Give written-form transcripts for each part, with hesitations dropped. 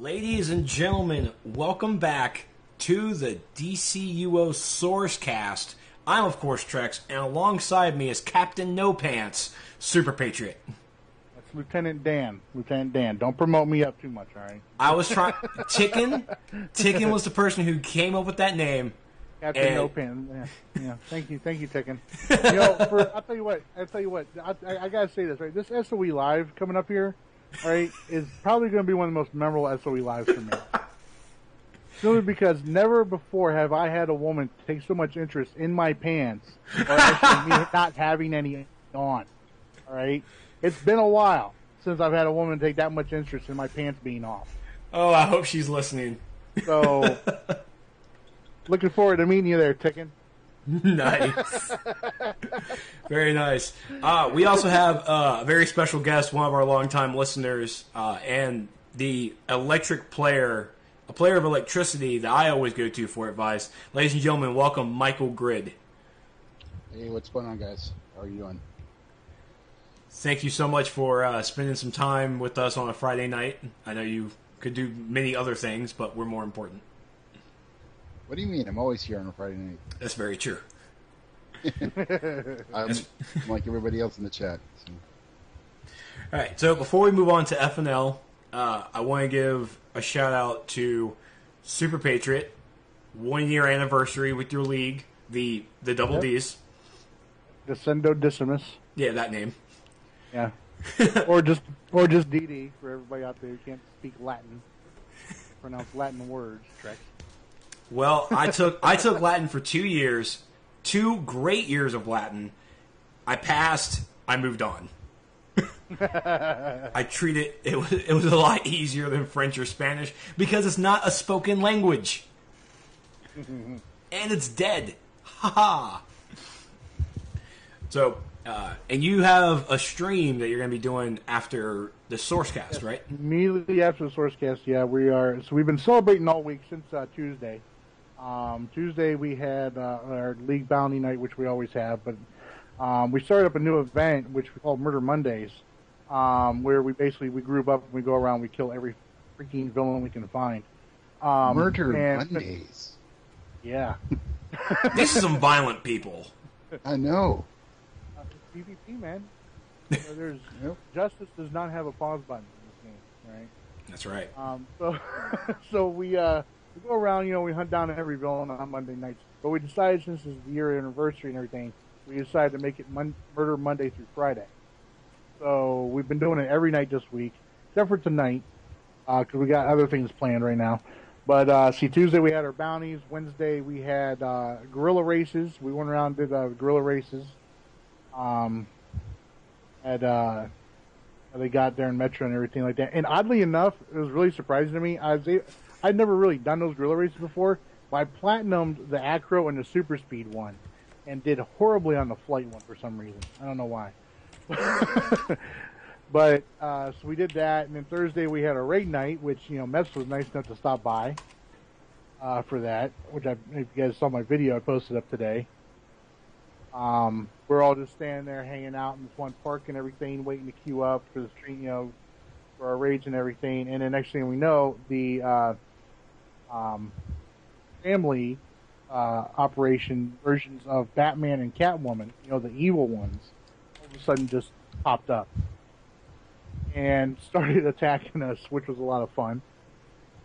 Ladies and gentlemen, welcome back to the DCUO SourceCast. I'm, of course, Trex, and alongside me is Captain No Pants, Super Patriot. That's Lieutenant Dan. Lieutenant Dan. Don't promote me up too much, all right? I was trying... Ticken was the person who came up with that name. Captain No Pants. Yeah. Thank you, Ticken. I'll tell you what. I gotta say this, right? This SOE Live coming up here, all right, is probably going to be one of the most memorable SOE Lives for me. Simply because never before have I had a woman take so much interest in my pants, or actually me not having any on. All right, it's been a while since I've had a woman take that much interest in my pants being off. Oh, I hope she's listening. So, looking forward to meeting you there, Ticken. Nice. Very nice. We also have a very special guest, one of our longtime listeners, and the electric player, a player of electricity that I always go to for advice. Ladies and gentlemen, welcome Michael Grid. Hey, what's going on, guys? How are you doing? Thank you so much for spending some time with us on a Friday night. I know you could do many other things, but we're more important. What do you mean? I'm always here on a Friday night. That's very true. I'm like everybody else in the chat. So. All right, so before we move on to FNL, I want to give a shout out to Super Patriot, 1 year anniversary with your league, the Double Ds. Descendo Decimus. Yeah, that name. Yeah. or just DD for everybody out there who can't speak Latin. Pronounce Latin words, Trex. Well, I took Latin for 2 years, 2 great years of Latin. I passed. I moved on. I treat it was a lot easier than French or Spanish because it's not a spoken language, and it's dead. Ha ha. So, and you have a stream that you're going to be doing after the SourceCast, right? Immediately after the SourceCast, yeah, we are. So we've been celebrating all week since Tuesday. Tuesday we had our League Bounty Night, which we always have, but we started up a new event, which we call Murder Mondays, where we group up and we go around, we kill every freaking villain we can find. Murder Mondays? Yeah. These are some violent people. I know. It's PvP, man. So justice does not have a pause button in this game, right? That's right. So we go around, we hunt down every villain on Monday nights. But we decided, since it's the year anniversary and everything, we decided to make it Murder Monday through Friday. So we've been doing it every night this week, except for tonight, because we got other things planned right now. But Tuesday we had our bounties. Wednesday we had guerrilla races. We went around and did guerrilla races. They got there in Metro and everything like that. And oddly enough, it was really surprising to me. I'd never really done those guerrilla races before, but I platinumed the acro and the super speed one, and did horribly on the flight one for some reason. I don't know why. But so we did that, and then Thursday we had a raid night, which Mets was nice enough to stop by for that. Which if you guys saw my video, I posted up today. We're all just standing there hanging out in this one park and everything, waiting to queue up for the stream, for our raids and everything. And the next thing we know, the family operation versions of Batman and Catwoman, the evil ones, all of a sudden just popped up and started attacking us, which was a lot of fun.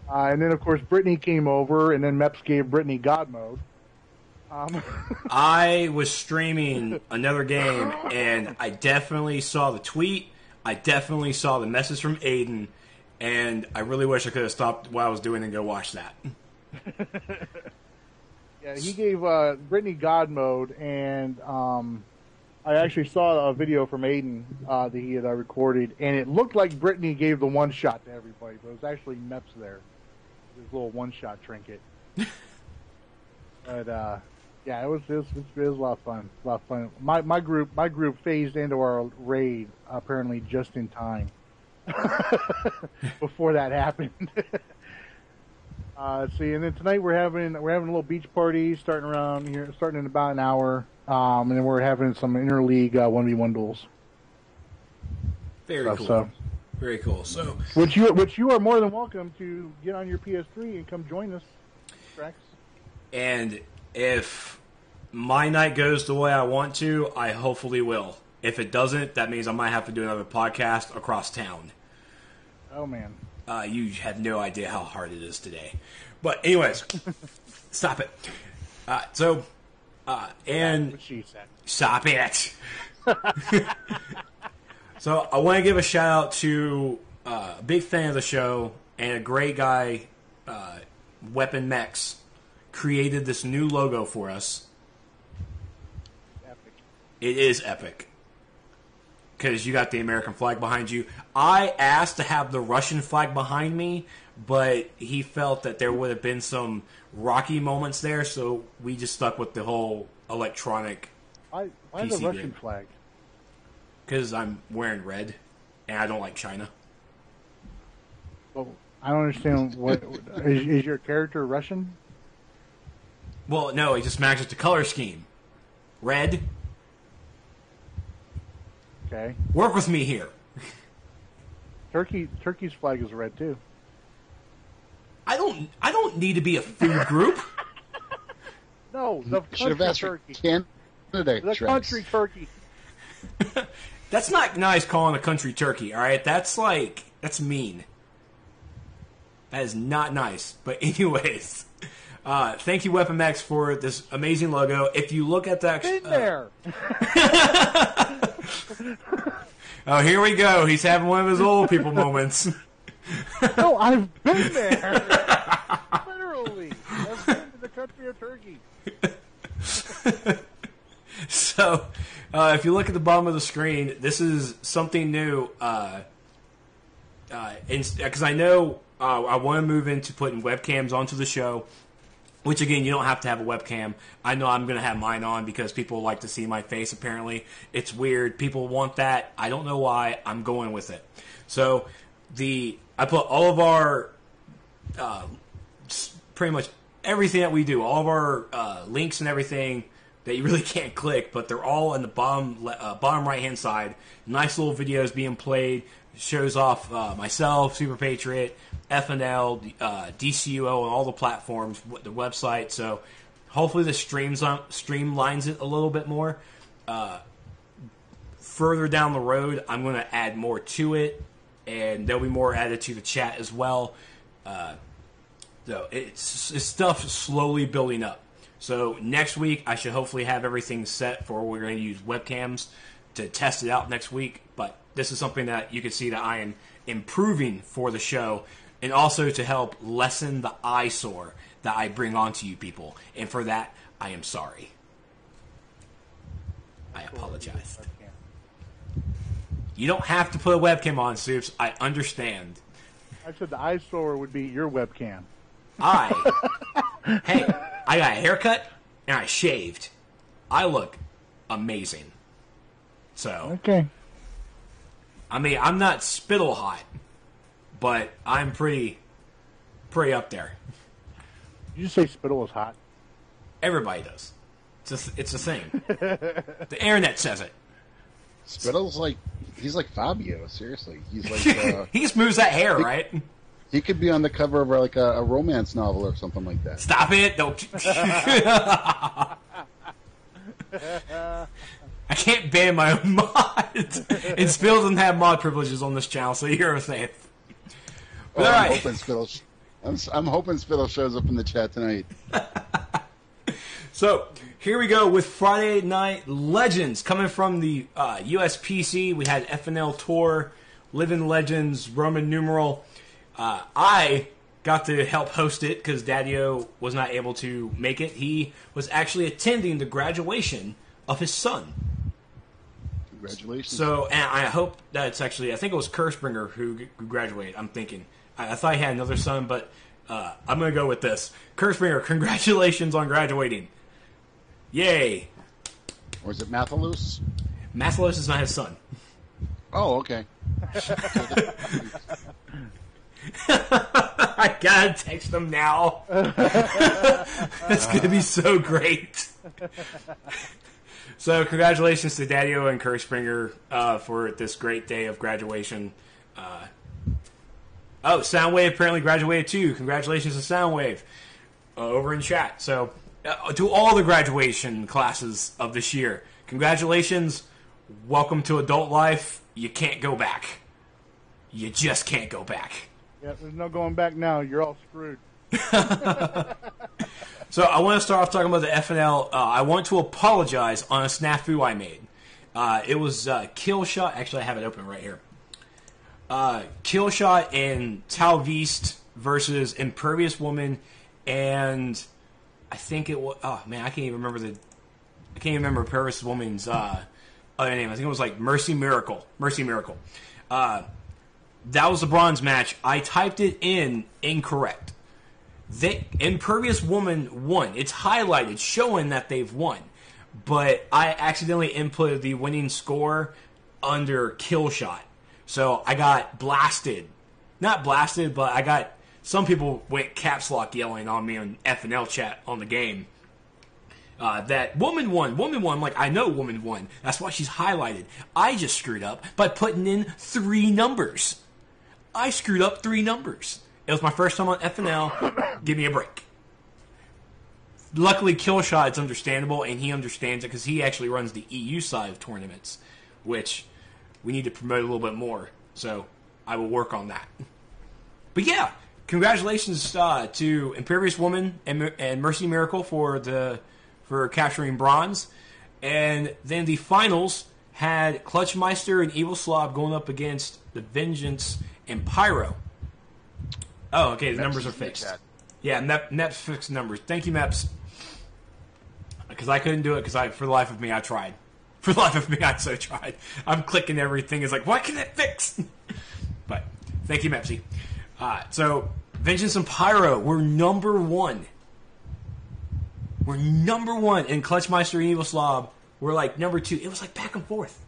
And then, of course, Brittany came over, and then Meps gave Brittany God mode. I was streaming another game, and I definitely saw the tweet. I definitely saw the message from Aiden, and I really wish I could have stopped what I was doing and go watch that. Yeah, he gave Brittany God mode, and I actually saw a video from Aiden that he had recorded, and it looked like Brittany gave the one shot to everybody, but it was actually Meps there, his little one shot trinket. But yeah, it was a lot of fun. A lot of fun. My group phased into our raid apparently just in time before that happened. Let's see, and then tonight we're having a little beach party starting in about an hour, and then we're having some interleague 1v1 duels. Very cool. So Very cool. So, which you are more than welcome to get on your PS3 and come join us, Trex. And if my night goes the way I want to, I hopefully will. If it doesn't, that means I might have to do another podcast across town. Oh, man. You have no idea how hard it is today. But anyways, stop it. And What she said. stop it. So I want to give a shout out to a big fan of the show and a great guy, Weapon Mex, created this new logo for us. Epic. It is epic. Because you got the American flag behind you. I asked to have the Russian flag behind me, but he felt that there would have been some rocky moments there, so we just stuck with the whole electronic. Why PC the Russian game. flag? Because I'm wearing red, and I don't like China. Well, I don't understand. What is your character Russian? Well, no, it just matches the color scheme. Red. Okay. Work with me here. Turkey's flag is red too. I don't need to be a food group. No, the Should have country asked for turkey. Canada. The Trex. country turkey. That's not nice calling a country turkey, alright? That's mean. That is not nice. But anyways, thank you, Weapon Max, for this amazing logo. If you look at that... Been there. Oh, here we go. He's having one of his old people moments. No, I've been there. Literally. I've been to the country of Turkey. So, if you look at the bottom of the screen, this is something new. Because I know I want to move into putting webcams onto the show, which again, you don't have to have a webcam. I know I'm going to have mine on because people like to see my face, apparently. It's weird. People want that. I don't know why. I'm going with it. So, I put all of our, pretty much everything that we do, all of our links and everything that you really can't click, but they're all in the bottom right-hand side. Nice little videos being played. Shows off myself, Super Patriot, FNL, DCUO, and all the platforms, the website. So hopefully this streamlines it a little bit more. Further down the road, I'm going to add more to it, and there'll be more added to the chat as well. So it's stuff slowly building up. So next week, I should hopefully have everything set for we're going to use webcams to test it out next week. But this is something that you can see that I am improving for the show, and also to help lessen the eyesore that I bring onto you people. And for that, I am sorry. I apologize. You don't have to put a webcam on, Soups. I understand. I said the eyesore would be your webcam. Hey, I got a haircut and I shaved. I look amazing. So, Okay. I mean, I'm not spittle hot, but I'm pretty up there. Did you say spittle was hot? Everybody does. It's a thing. The internet says it. Spittle's he's like Fabio. Seriously, he's like He smooths that hair, right? he could be on the cover of like a romance novel or something like that. Stop it! Don't. I can't ban my own mods. And Spill doesn't have mod privileges on this channel, so you're safe. But all right. I'm hoping Spittle shows up in the chat tonight. So here we go with Friday Night Legends coming from the USPC. We had FNL Tour, Living Legends, Roman numeral. I got to help host it because Daddy-O was not able to make it. He was actually attending the graduation of his son. Congratulations. So, and I hope that's actually, I think it was Kursbringer who graduated, I'm thinking. I thought he had another son, but I'm going to go with this. Kursbringer, congratulations on graduating. Yay. Or is it Mathalus? Mathalos is not his son. Oh, okay. I gotta text him now. That's gonna be so great. So congratulations to Daddy-O and Kursbringer for this great day of graduation. Oh, Soundwave apparently graduated too. Congratulations to Soundwave over in chat. So, to all the graduation classes of this year, congratulations. Welcome to adult life. You can't go back. You just can't go back. Yeah, there's no going back now. You're all screwed. So I want to start off talking about the FNL. I want to apologize on a snafu I made. It was Killshot. Actually, I have it open right here. Killshot and Talviste versus Impervious Woman, and I think it was. Oh man, I can't even remember Impervious Woman's other name. I think it was like Mercy Miracle. Mercy Miracle. That was the bronze match. I typed it in incorrect. Impervious Woman won. It's highlighted, showing that they've won. But I accidentally inputted the winning score under Killshot. So I got blasted. Not blasted, but I got... Some people went caps lock yelling on me on FNL chat on the game. That woman won. Woman won. I'm like, I know woman won. That's why she's highlighted. I just screwed up by putting in 3 numbers. I screwed up 3 numbers. It was my first time on FNL. Give me a break. Luckily, Killshot is understandable, and he understands it because he actually runs the EU side of tournaments, which we need to promote a little bit more. So I will work on that. But yeah, congratulations to Impervious Woman and Mercy Miracle for capturing bronze. And then the finals had Clutchmeister and Evil Slob going up against the Vengeance and Pyro. Oh, okay, the numbers are fixed. Yeah, Meps fixed numbers. Thank you, Meps. Because I couldn't do it because for the life of me, I tried. For the life of me, I so tried. I'm clicking everything. It's like, why can't it fix? But thank you, Mepsy. So, Vengeance and Pyro were number 1. We're number 1. And Clutchmeister and Evil Slob were like number 2. It was like back and forth.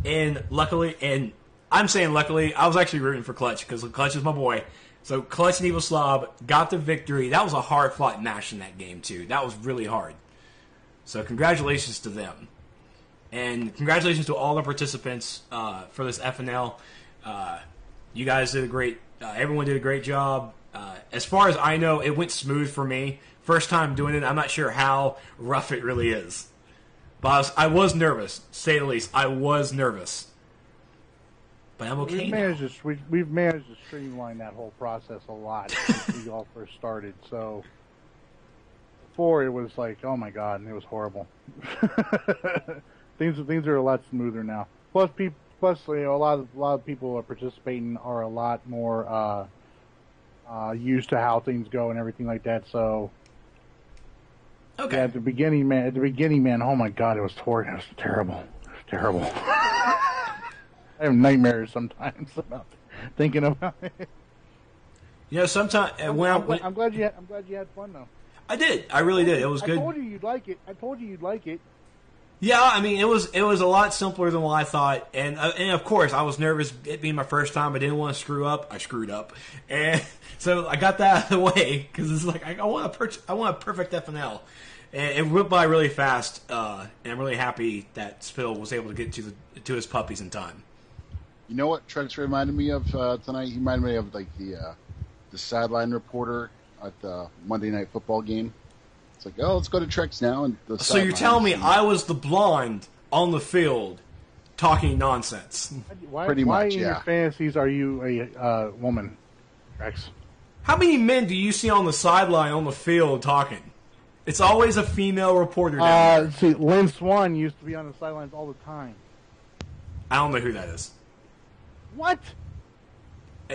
And luckily, and I'm saying luckily, I was actually rooting for Clutch because Clutch is my boy. So Clutch and Evil Slob got the victory. That was a hard-fought match in that game, too. That was really hard. So congratulations to them. And congratulations to all the participants for this FNL. You guys did a great... everyone did a great job. As far as I know, it went smooth for me. First time doing it, I'm not sure how rough it really is. But I was nervous, to say the least. I was nervous. But I'm okay we've managed to streamline that whole process a lot since we all first started. So before it was like, oh my god, and it was horrible. things are a lot smoother now. Plus, you know, a lot of people are participating are a lot more used to how things go and everything like that. So okay. Yeah, at the beginning, man, oh my god, it was horrible. It was terrible. It was terrible. I have nightmares sometimes about thinking about it. You know, sometimes I'm glad you had fun though. I did. I really did. It was good. I told you you'd like it. Yeah, I mean, it was a lot simpler than what I thought, and of course I was nervous. It being my first time, I didn't want to screw up. I screwed up, and so I got that out of the way because it's like I want a perfect FNL, and it went by really fast. And I'm really happy that Spill was able to get to his puppies in time. You know what Trex reminded me of tonight? He reminded me of like the sideline reporter at the Monday Night Football game. It's like, oh, let's go to Trex now. And so you're telling me I was the blonde on the field talking nonsense? Why in your fantasies are you a woman, Trex? How many men do you see on the sideline on the field talking? It's always a female reporter down there. See, Lynn Swan used to be on the sidelines all the time. I don't know who that is. What?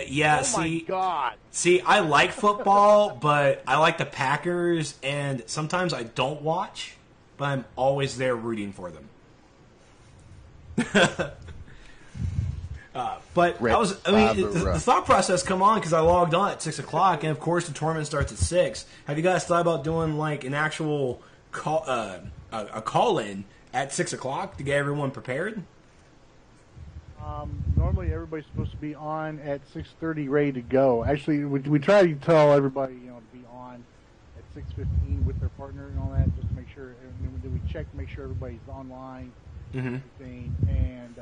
Yeah, oh my God. See, I like football, but I like the Packers, and sometimes I don't watch, but I'm always there rooting for them. But the thought process come on because I logged on at 6 o'clock, and of course the tournament starts at 6. Have you guys thought about doing like an actual call-in at 6 o'clock to get everyone prepared? Normally everybody's supposed to be on at 6:30, ready to go. Actually, we try to tell everybody, to be on at 6:15 with their partner and all that, just to make sure. And then we check to make sure everybody's online, everything, and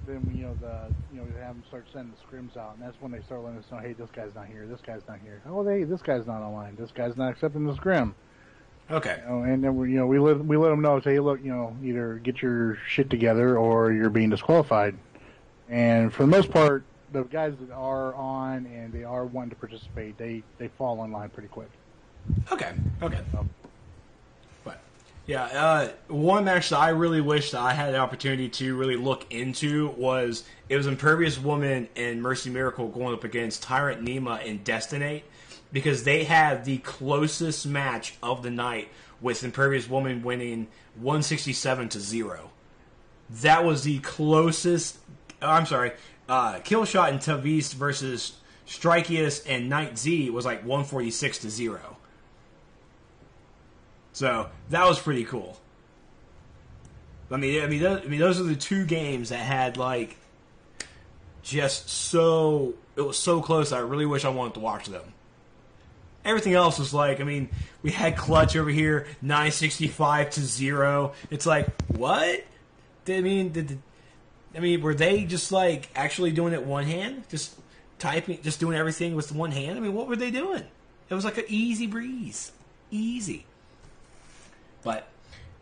then we have them start sending the scrims out, and that's when they start letting us know, hey, this guy's not here, this guy's not here. Oh, hey, this guy's not online, this guy's not accepting the scrim. Okay. And then we let them know, say, hey, look, either get your shit together or you're being disqualified. And for the most part, the guys that are on and they are wanting to participate, they fall in line pretty quick. Okay. But yeah, one match that I really wish that I had the opportunity to really look into was Impervious Woman and Mercy Miracle going up against Tyrant Nema and Destinate, because they had the closest match of the night, with Impervious Woman winning 167-0. That was the closest. I'm sorry, Killshot and Tavis versus Strikeus and Night Z was like 146-0. So that was pretty cool. I mean, those are the two games that had like just so it was so close. I really wish I wanted to watch them. Everything else was like, I mean, we had Clutch over here, 965-0. It's like, what? Were they just like actually doing it one hand, just typing, just doing everything with one hand? I mean, what were they doing? It was like an easy breeze, easy. But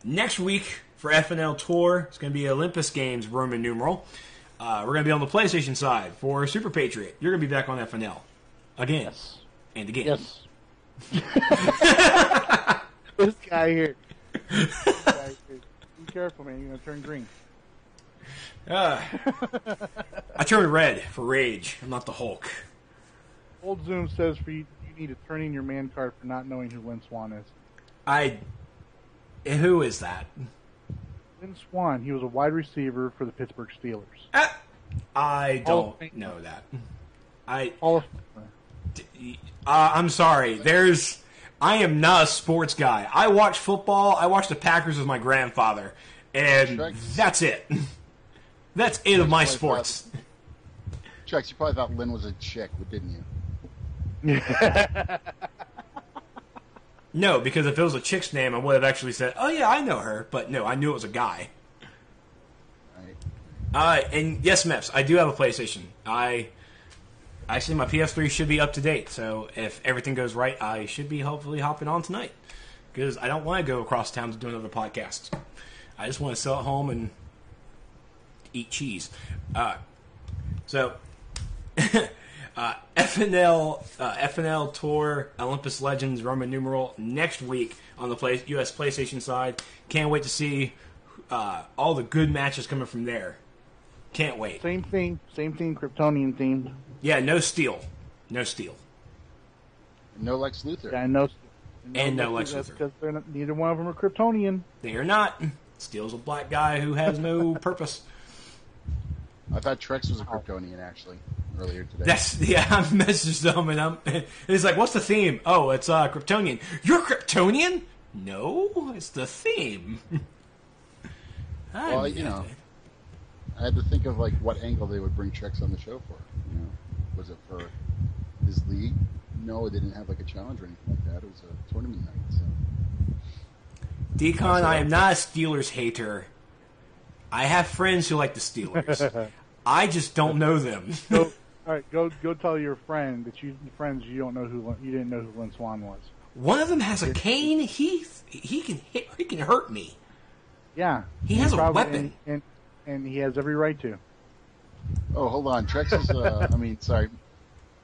next week for FNL Tour, it's going to be Olympus Games Roman numeral. We're going to be on the PlayStation side for Super Patriot. You're going to be back on FNL again, Yes. And again. Yes. This guy here. Be careful, man. You're going to turn green. I turned red for rage. I'm not the Hulk. Old Zoom says for you need to turn in your man card for not knowing who Lynn Swan is. Who is that? Lynn Swan, he was a wide receiver for the Pittsburgh Steelers. I don't know that. Hall of I'm sorry. I am not a sports guy. I watch football. I watch the Packers with my grandfather, and that's it. That's it of my sports. Trex, you probably thought Lynn was a chick, didn't you? No, because if it was a chick's name, I would have actually said, "Oh yeah, I know her." But no, I knew it was a guy. Right. And yes, Meps, I do have a PlayStation. Actually, my PS3 should be up to date, so if everything goes right, I should be hopefully hopping on tonight. Because I don't want to go across town to do another podcast. I just want to sit at home and eat cheese. FNL Tour Olympus Legends Roman numeral next week on the US PlayStation side. Can't wait to see all the good matches coming from there. Can't wait. Same theme, Kryptonian themed. Yeah, no Steel. No Lex Luthor. Yeah, no Lex Luthor. Because neither one of them are Kryptonian. They are not. Steel's a black guy who has no purpose. I thought Trex was a Kryptonian, actually, earlier today. I messaged them, and he's like, what's the theme? Oh, it's Kryptonian. You're Kryptonian? No, it's the theme. Well, I had to think of like what angle they would bring Trex on the show for. Was it for his league? No, it didn't have like a challenge or anything like that. It was a tournament night. So. Decon, I am not a Steelers hater. I have friends who like the Steelers. I just don't know them. All right, go tell your friend that you didn't know who Lynn Swan was. One of them has a cane. He can hurt me. Yeah, he has a weapon, and he has every right to. Oh, hold on. Trex is.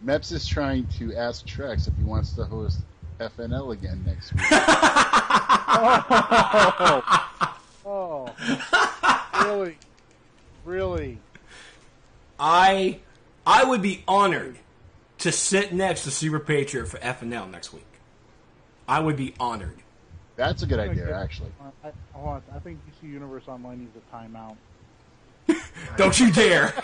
Meps is trying to ask Trex if he wants to host FNL again next week. Oh, really? I would be honored to sit next to Super Patriot for FNL next week. I would be honored. That's a good idea, actually. I think DC Universe Online needs a timeout. Don't you dare!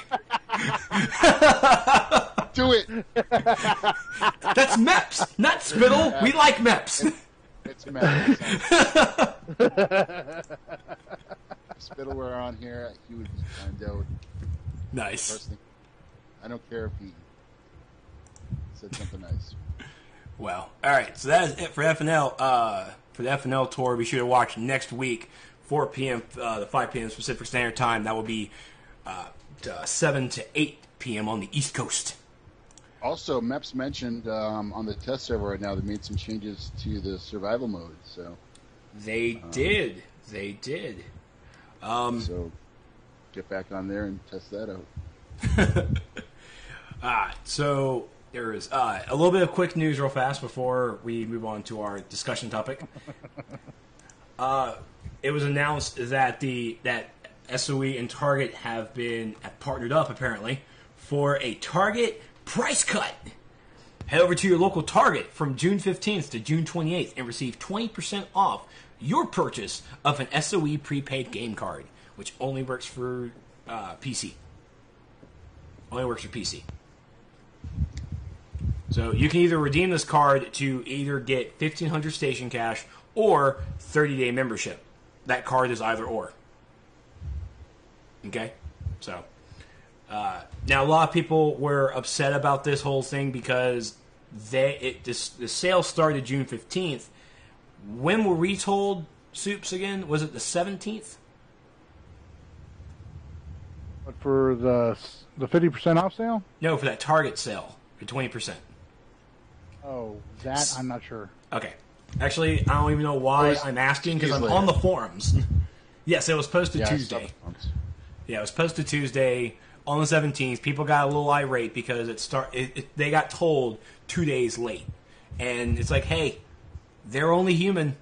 Do it! That's Meps, not Spittle. Yeah. We like Meps. It's Meps. If Spittle were on here, he would be kind out. Nice. Personally, I don't care if he said something nice. Well, all right. So that is it for FNL. For the FNL tour, be sure to watch next week, 4 p.m. to 5 p.m. Pacific Standard Time. That will be 7 to 8 p.m. on the East Coast. Also, MEPS mentioned on the test server right now they made some changes to the survival mode. So they did. So get back on there and test that out. So there is a little bit of quick news real fast before we move on to our discussion topic. It was announced that that SOE and Target have partnered up apparently for a Target price cut. Head over to your local Target from June 15th to June 28th and receive 20% off your purchase of an SOE prepaid game card, which only works for PC. Only works for PC. So you can either redeem this card to either get 1,500 station cash or 30-day membership. That card is either or. Okay? So, now a lot of people were upset about this whole thing because the sale started June 15th. When were we told, Soups, again? Was it the 17th? But for the 50% off sale? No, for that Target sale, for 20%. Oh, that I'm not sure. Okay. Actually, I don't even know why I'm asking, because I'm on the forums. Yes, it was posted Tuesday. Yeah, it was posted Tuesday on the 17th. People got a little irate because they got told 2 days late. And it's like, hey, they're only human.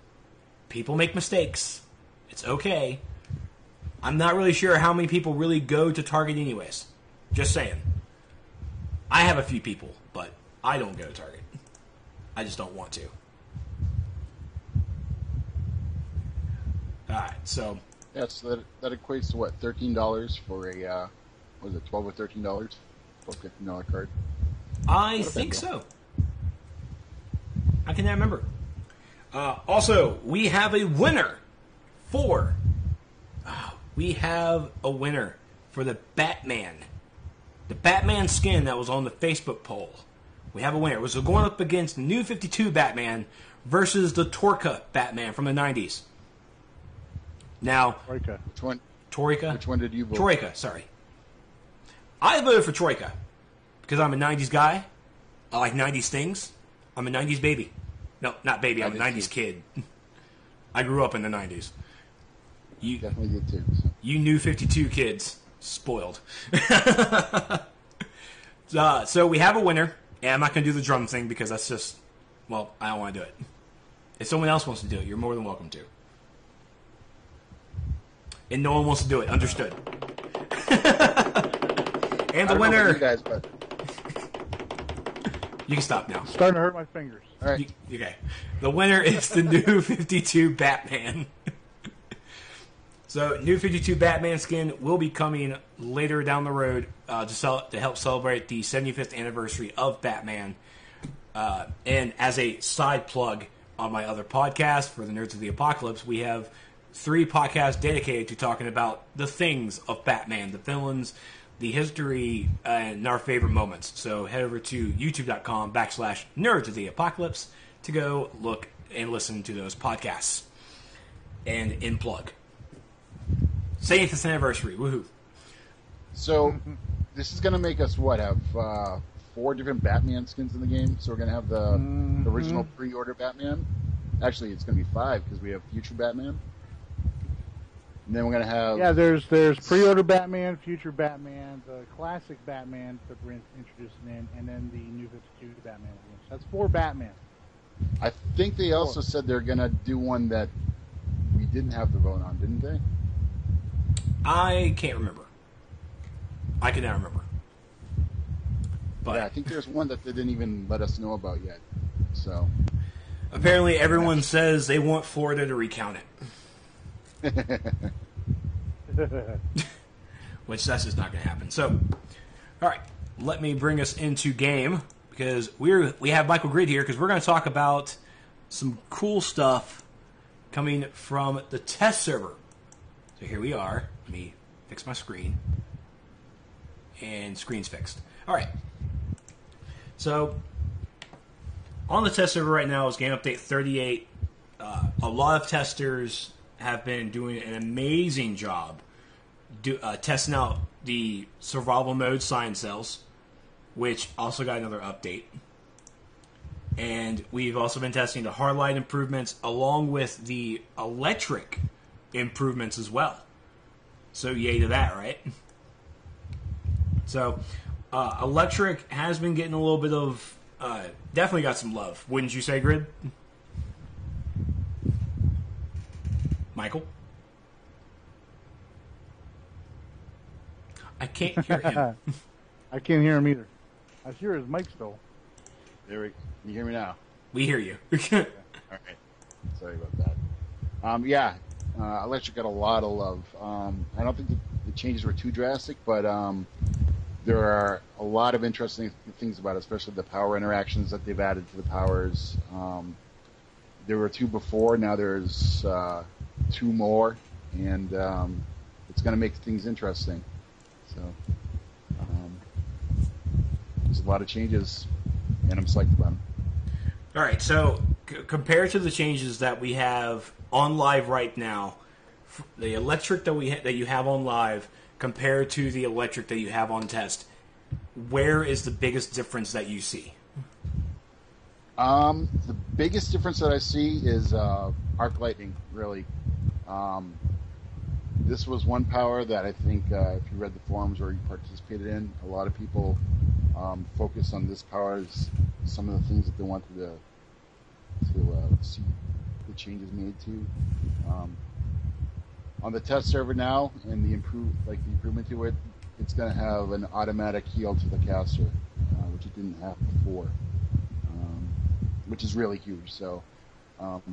People make mistakes. It's okay. I'm not really sure how many people really go to Target anyways. Just saying. I have a few people, but I don't go to Target. I just don't want to. Alright, so... Yeah, so that equates to what, $13 for a, was it $12 or $13 for a $15 card? I think so. I cannot remember. Also, we have a winner for... we have a winner for the Batman. The Batman skin that was on the Facebook poll. We have a winner. It was going up against the New 52 Batman versus the Torka Batman from the 90s. Now, Troika. Which one? Torika? Which one did you vote? Troika, sorry. I voted for Troika because I'm a 90s guy. I like 90s things. I'm a 90s baby. No, not baby. I'm a 90s kid. I grew up in the 90s. You definitely did too. You New 52 kids. Spoiled. So we have a winner. And I'm not going to do the drum thing because that's just, well, I don't want to do it. If someone else wants to do it, you're more than welcome to. And no one wants to do it. Understood. And the winner. You guys, but you can stop now. Starting to hurt my fingers. All right. Okay. The winner is the New 52 Batman. So, New 52 Batman skin will be coming later down the road to help celebrate the 75th anniversary of Batman. And as a side plug on my other podcast for the Nerds of the Apocalypse, we have 3 podcasts dedicated to talking about the things of Batman, the villains, the history, and our favorite moments. So head over to youtube.com/Nerds of the Apocalypse to go look and listen to those podcasts. And in plug. 70th anniversary, woohoo. So, this is going to make us, have 4 different Batman skins in the game? So we're going to have the original pre-order Batman. Actually, it's going to be 5 because we have future Batman. And then we're going to have... Yeah, there's pre-order Batman, future Batman, the classic Batman that we're introducing in, and then the New 52 Batman. That's 4 Batman. I think they also said they're going to do one that we didn't have to vote on, didn't they? I can't remember. I cannot remember. But yeah, I think there's one that they didn't even let us know about yet. So apparently everyone says they want Florida to recount it. Which that's just not going to happen. So, all right, let me bring us into game because we have Michael Grid here because we're going to talk about some cool stuff coming from the test server. So here we are. Let me fix my screen. And screen's fixed. All right. So, on the test server right now is Game Update 38. A lot of testers have been doing an amazing job testing out the survival mode science cells, which also got another update. And we've also been testing the hard light improvements along with the electric improvements as well. So yay to that, right? So electric has been getting a little bit of definitely got some love, wouldn't you say, Grid? Michael? I can't hear him. I can't hear him either. I hear his mic still. There we go. Can you hear me now? We hear you. All right. Sorry about that. Electric got a lot of love. I don't think the changes were too drastic, but there are a lot of interesting things about it, especially the power interactions that they've added to the powers. There were 2 before, now there's 2 more, and it's going to make things interesting. So there's a lot of changes, and I'm psyched about them. All right, so compared to the changes that we have on live right now, the electric that you have on live compared to the electric that you have on test, where is the biggest difference that you see? The biggest difference that I see is arc lightning, really. This was one power that I think, if you read the forums or you participated in, a lot of people focused on this power as some of the things that they wanted to see the changes made to. On the test server now, and the improvement to it, it's going to have an automatic heal to the caster, which it didn't have before, which is really huge. So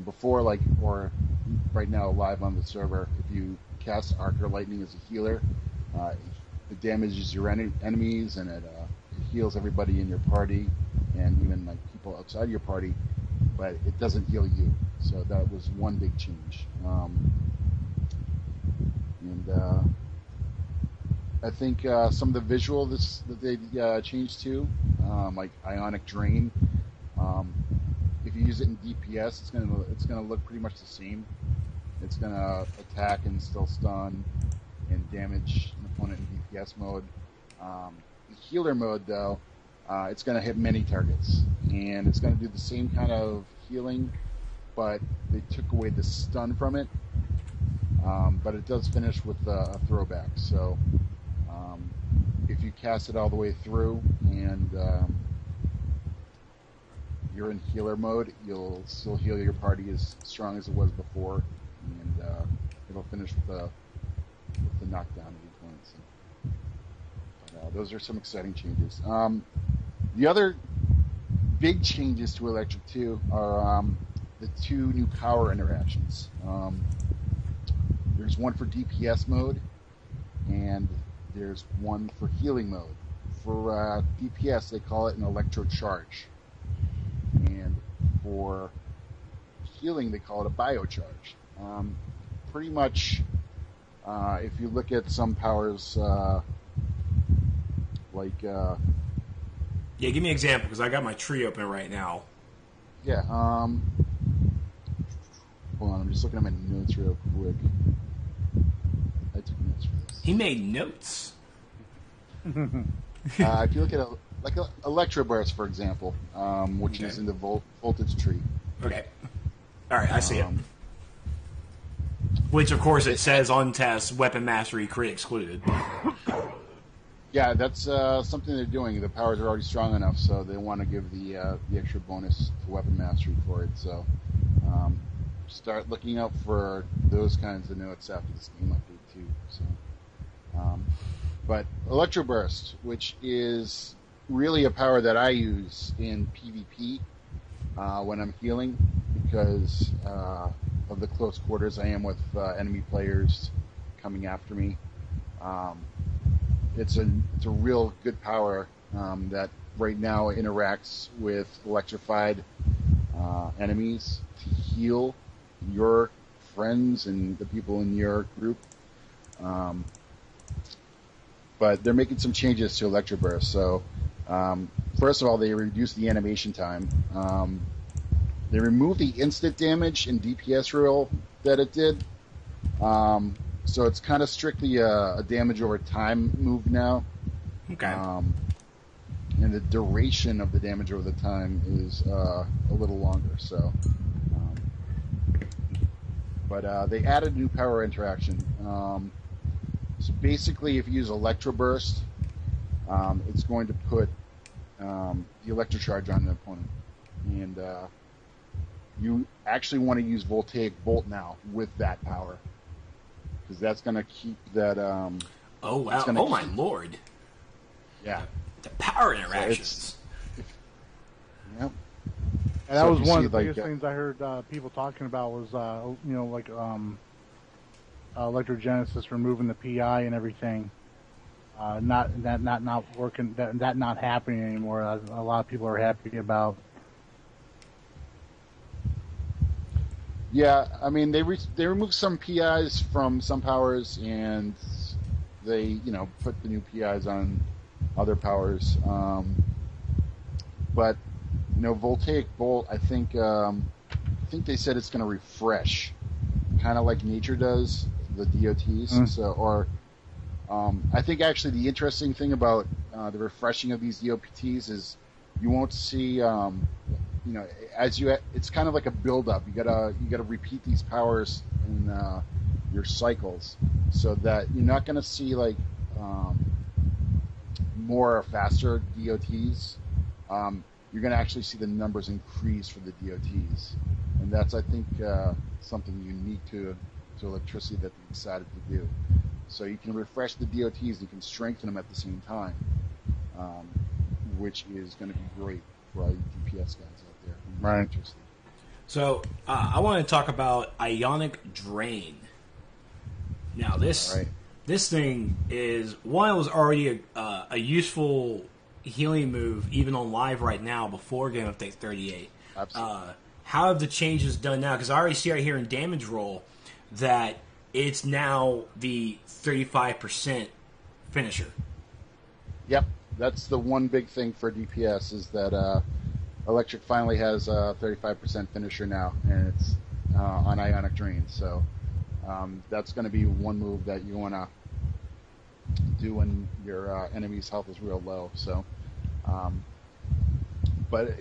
before, or right now live on the server, if you cast Arc or Lightning as a healer, it damages your enemies, and it heals everybody in your party, and even people outside your party, but it doesn't heal you. So that was one big change. I think some of the visual that they changed to, like Ionic Drain, if you use it in DPS, it's gonna look pretty much the same. It's gonna attack and still stun and damage an opponent in DPS mode. In healer mode, though, it's gonna hit many targets, and it's gonna do the same kind of healing, but they took away the stun from it. But it does finish with a throwback. So if you cast it all the way through and you're in healer mode, you'll still heal your party as strong as it was before, and it'll finish with the knockdown of the points. But those are some exciting changes. The other big changes to Electric 2 are the 2 new power interactions. There's one for DPS mode, and there's one for healing mode. For DPS, they call it an electro charge, and for healing, they call it a biocharge. Pretty much, if you look at some powers, Yeah, give me an example, because I got my tree open right now. Yeah, hold on, I'm just looking at my notes real quick. I took notes for this. He made notes. If you look at a Electro Burst, for example, which is in the voltage tree. Okay. All right, I see it. Which, of course, it says on test, weapon mastery crit excluded. Yeah, that's something they're doing. The powers are already strong enough, so they want to give the extra bonus to weapon mastery for it. So start looking out for those kinds of notes after this game update too. So, but Electro Burst, which is really a power that I use in PvP when I'm healing, because of the close quarters I am with enemy players coming after me. It's a real good power that right now interacts with electrified enemies to heal your friends and the people in your group. But they're making some changes to Electro Burst. So first of all, they reduced the animation time. They removed the instant damage and DPS rule that it did. So it's kind of strictly a damage over time move now. Okay. And the duration of the damage over the time is a little longer. So, but they added new power interaction. So basically, if you use Electro Burst, it's going to put the Electro Charge on the opponent, and you actually want to use Voltaic Bolt now with that power, because that's going to keep that. Oh wow! Oh my lord! Yeah, the power interactions. Yep. And that was one of the biggest things I heard people talking about was Electrogenesis removing the PI and everything. Not working. That not happening anymore. A lot of people are happy about. Yeah, I mean they removed some PIs from some powers, and they put the new PIs on other powers. But Voltaic Bolt, I think they said it's going to refresh, kind of like nature does the DOTs. Mm. So, I think actually the interesting thing about the refreshing of these DOTs is you won't see, it's kind of like a build-up. You gotta repeat these powers in your cycles, so that you're not going to see like more or faster DOTs. You're going to actually see the numbers increase for the DOTs, and that's, I think, something unique to electricity that they decided to do. So you can refresh the DOTs, and you can strengthen them at the same time, which is going to be great for all you DPS guys out there. Right. So I want to talk about Ionic Drain. Now this thing is one. It was already a useful healing move even on live right now before Game Update 38. Absolutely. How have the changes done now? Because I already see right here in damage roll that it's now the 35% finisher. Yep, that's the one big thing for DPS is that Electric finally has a 35% finisher now, and it's on Ionic Drain. So that's going to be one move that you want to do when your enemy's health is real low. So, but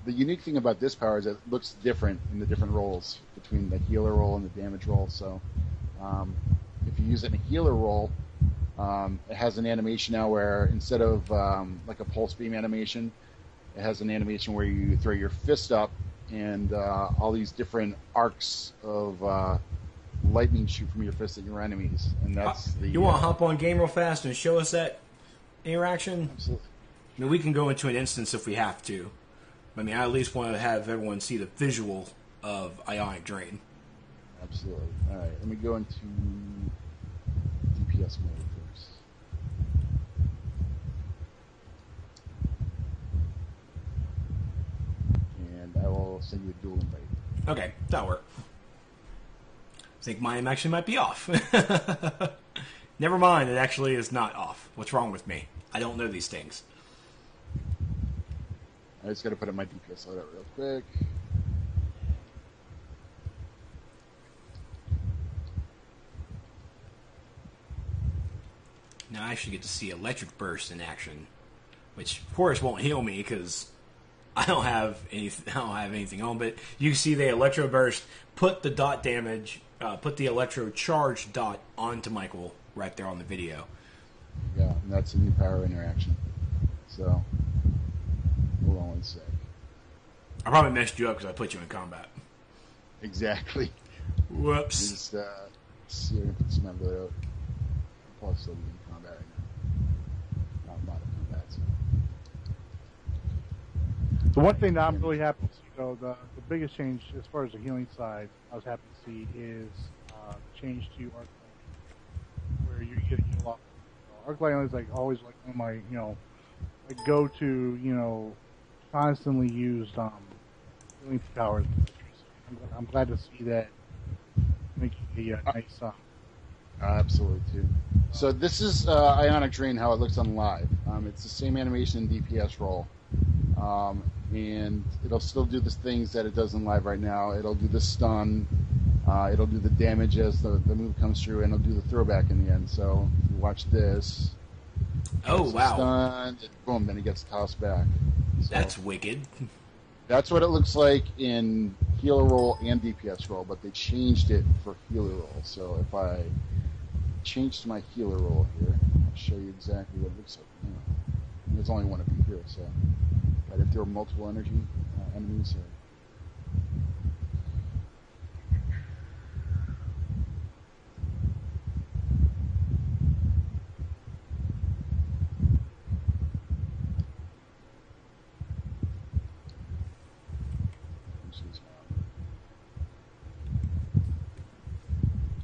the unique thing about this power is it looks different in the different roles between the healer role and the damage role. So, if you use it in a healer role, it has an animation now where instead of like a pulse beam animation, it has an animation where you throw your fist up and all these different arcs of lightning shoot from your fist at your enemies, and that's the. You want to hop on game real fast and show us that interaction? Absolutely. I mean, we can go into an instance if we have to. I mean, I at least want to have everyone see the visual of Ionic Drain. Absolutely. All right, let me go into DPS mode first. And I will send you a dual invite. Okay, that'll work. I think mine actually might be off. Never mind, it actually is not off. What's wrong with me? I don't know these things. I just got to put in my DPS loadout real quick. Now I actually get to see Electric Burst in action, which of course won't heal me because I don't have anything on. But you see the Electro Burst put the dot damage, put the Electro Charge dot onto Michael right there on the video. Yeah, and that's a new power interaction. So, hold on one sec. I probably messed you up because I put you in combat. Exactly. Whoops. Just see if I can put some loadout. I'll probably still be in combat right now. I'm not in combat, so. The one thing that I'm really happy to see, though, the biggest change as far as the healing side, I was happy to see is change to Arc Light, where you get a heal off. Arc Light is like always like one of my like go to constantly used healing powers. I'm glad to see that making a nice. Absolutely too. So this is Ionic Drain, how it looks on live. It's the same animation in DPS roll. And it'll still do the things that it does in live right now. It'll do the stun. It'll do the damage as the move comes through, and it'll do the throwback in the end. So if you watch this. Oh, wow. Stunned, and boom, then he gets tossed back. So that's wicked. That's what it looks like in healer roll and DPS roll, but they changed it for healer roll. So if I change to my healer roll here, I'll show you exactly what it looks like. There's only one of you here, so but if there were multiple energy enemies here.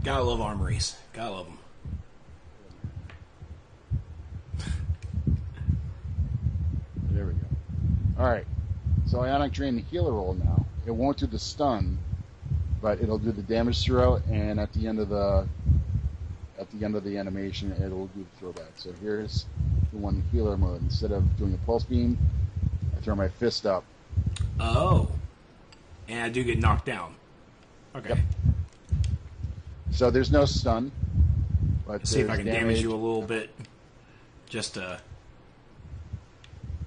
Gotta love armories. Gotta love them. There we go. Alright. So Ionic drain the healer roll now. It won't do the stun, but it'll do the damage throughout, and at the end of the animation it'll do the throwback. So here's the one healer mode. Instead of doing a pulse beam, I throw my fist up. Oh. And I do get knocked down. Okay. Yep. So there's no stun. But see if I can damage you a little bit. Just to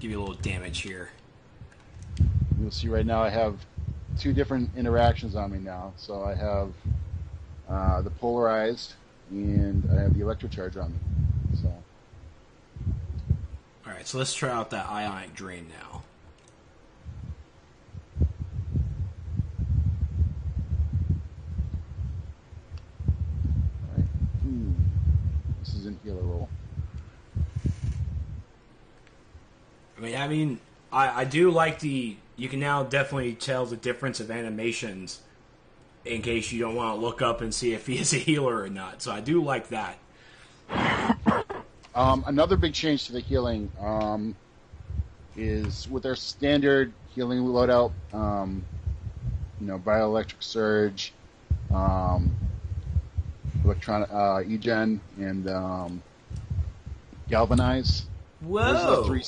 give you a little damage here. You'll see right now I have two different interactions on me now. So I have the polarized and I have the electrocharge on me. So. Alright, so let's try out that Ionic drain now. This is in healer roll. I mean, I do like you can now definitely tell the difference of animations in case you don't want to look up and see if he is a healer or not. So I do like that. Another big change to the healing is with their standard healing loadout, bioelectric surge, electronic egen, and galvanize. Whoa!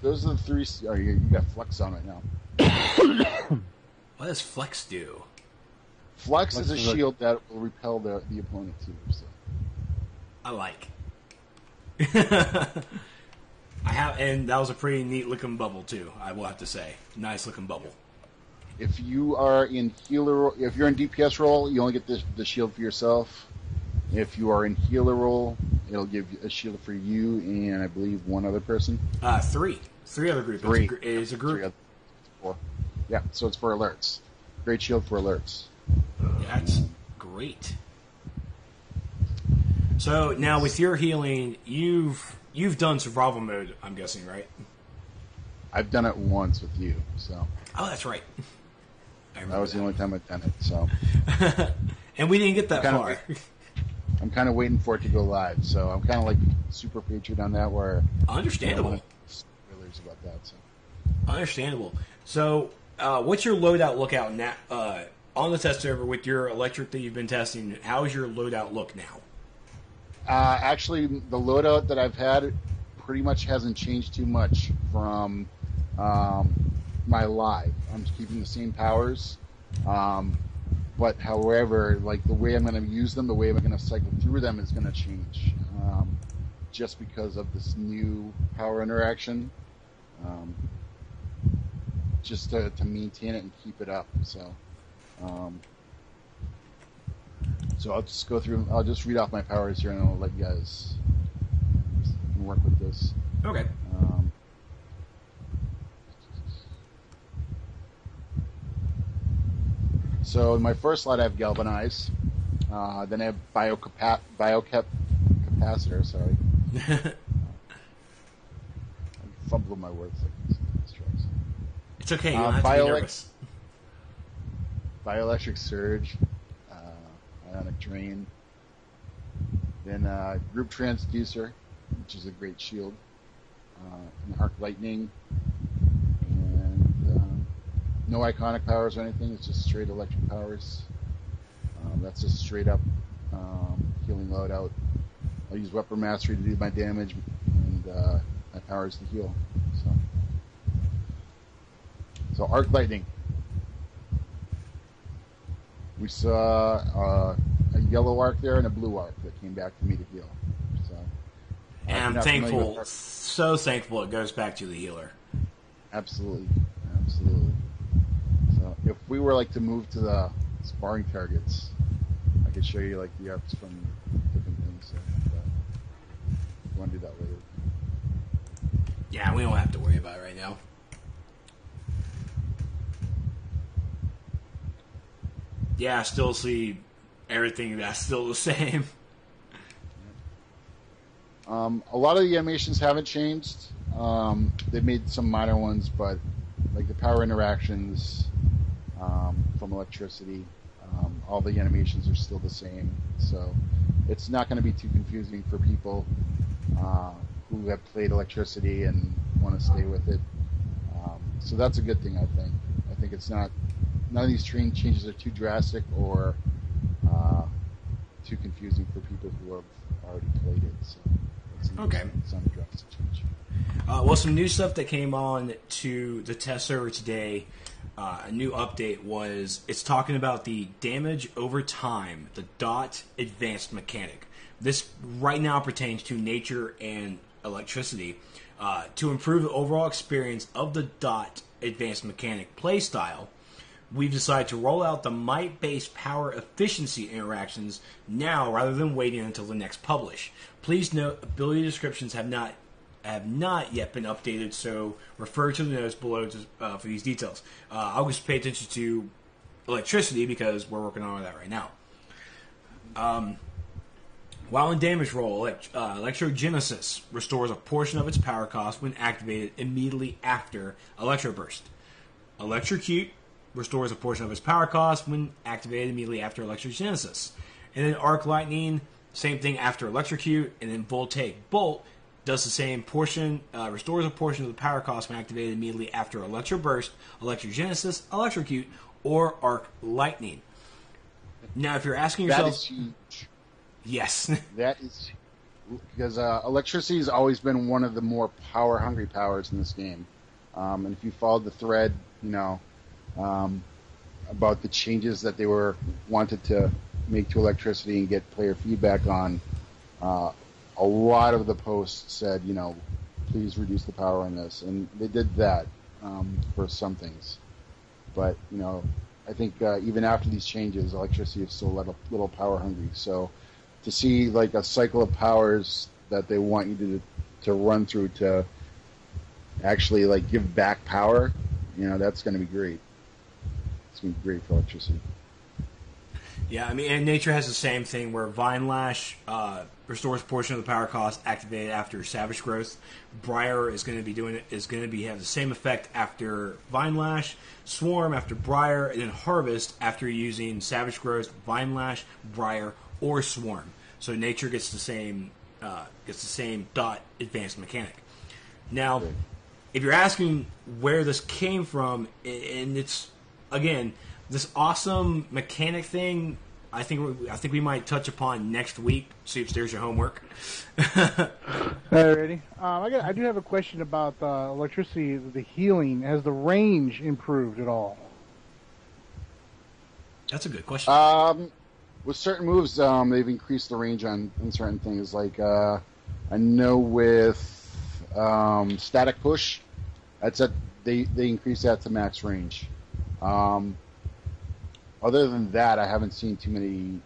Those are the three. Oh, you got Flex on right now. What does Flex do? Flex is a shield that will repel the opponent too. So. I like. I have, and that was a pretty neat looking bubble too. I will have to say, nice looking bubble. If you are in healer, if you're in DPS roll, you only get the shield for yourself. If you are in healer roll, it'll give you a shield for you and I believe one other person. Three other groups. Three. It's a group. Four. Yeah, so it's for alerts. Great shield for alerts. That's great. So now with your healing, you've done survival mode, I'm guessing, right? I've done it once with you, so. Oh, that's right. That was the only time I've done it, so. And we didn't get that far. I'm kind of waiting for it to go live, so I'm kind of like Super Patriot on that, where understandable. I don't want spoilers about that. So. Understandable. So, what's your loadout lookout now on the test server with your electric that you've been testing? How is your loadout look now? Actually, the loadout that I've had pretty much hasn't changed too much from my live. I'm keeping the same powers. But however, like the way I'm going to use them, the way I'm going to cycle through them is going to change, just because of this new power interaction, just to maintain it and keep it up. So, so I'll just go through. I'll just read off my powers here, and I'll let you guys work with this. Okay. So in my first slide, I have galvanize. Then I have biocapacitor. Sorry, I fumble my words. It's okay. You don't have to be nervous. Bioelectric surge, ionic drain. Then group transducer, which is a great shield. And arc lightning. No iconic powers or anything, it's just straight electric powers. That's just straight up healing loadout. I'll use weapon mastery to do my damage, and my powers to heal. So arc lightning. We saw a yellow arc there and a blue arc that came back to me to heal. So, and I'm thankful, so thankful it goes back to the healer. Absolutely. So if we were like to move to the sparring targets, I could show you like the arcs from different things. So, you want to do that later? Yeah, we don't have to worry about it right now. Yeah, I still see everything that's still the same. A lot of the animations haven't changed. They've made some minor ones, but like the power interactions from electricity, all the animations are still the same. So it's not going to be too confusing for people who have played electricity and want to stay with it. So that's a good thing, I think. I think it's not. None of these changes are too drastic or too confusing for people who have already played it. So it's okay. Some drastic change. Well, some new stuff that came on to the test server today, a new update was, it's talking about the damage over time, the dot advanced mechanic. This right now pertains to nature and electricity. To improve the overall experience of the dot advanced mechanic playstyle, we've decided to roll out the might-based power efficiency interactions now rather than waiting until the next publish. Please note, ability descriptions have not yet been updated, so refer to the notes below for these details. I'll just pay attention to electricity because we're working on that right now. While in damage roll, Electrogenesis restores a portion of its power cost when activated immediately after Electro Burst. Electrocute restores a portion of its power cost when activated immediately after Electrogenesis. And then Arc Lightning, same thing after Electrocute, and then Voltaic Bolt does the same portion, restores a portion of the power cost when activated immediately after Electro Burst, Electrogenesis, Electrocute, or Arc Lightning. Now, if you're asking yourself... That is huge. Yes. That is... Because electricity has always been one of the more power-hungry powers in this game. And if you followed the thread, about the changes that they wanted to make to electricity and get player feedback on, a lot of the posts said, please reduce the power on this, and they did that for some things. But I think even after these changes, electricity is still a little power hungry. So to see like a cycle of powers that they want you to run through to actually like give back power, that's going to be great. It's going to be great for electricity. Yeah, I mean, and nature has the same thing where Vine Lash restores portion of the power cost activated after Savage Growth. Briar is going to have the same effect after Vine Lash, Swarm after Briar, and then Harvest after using Savage Growth, Vine Lash, Briar, or Swarm. So nature gets the same dot advanced mechanic. Now, if you're asking where this came from, and it's again this awesome mechanic thing, I think we might touch upon next week. See if there's your homework. Alrighty. I do have a question about electricity, the healing. Has the range improved at all? That's a good question. With certain moves, they've increased the range on certain things. Like I know with static push, they increased that to max range. Other than that, I haven't seen too many,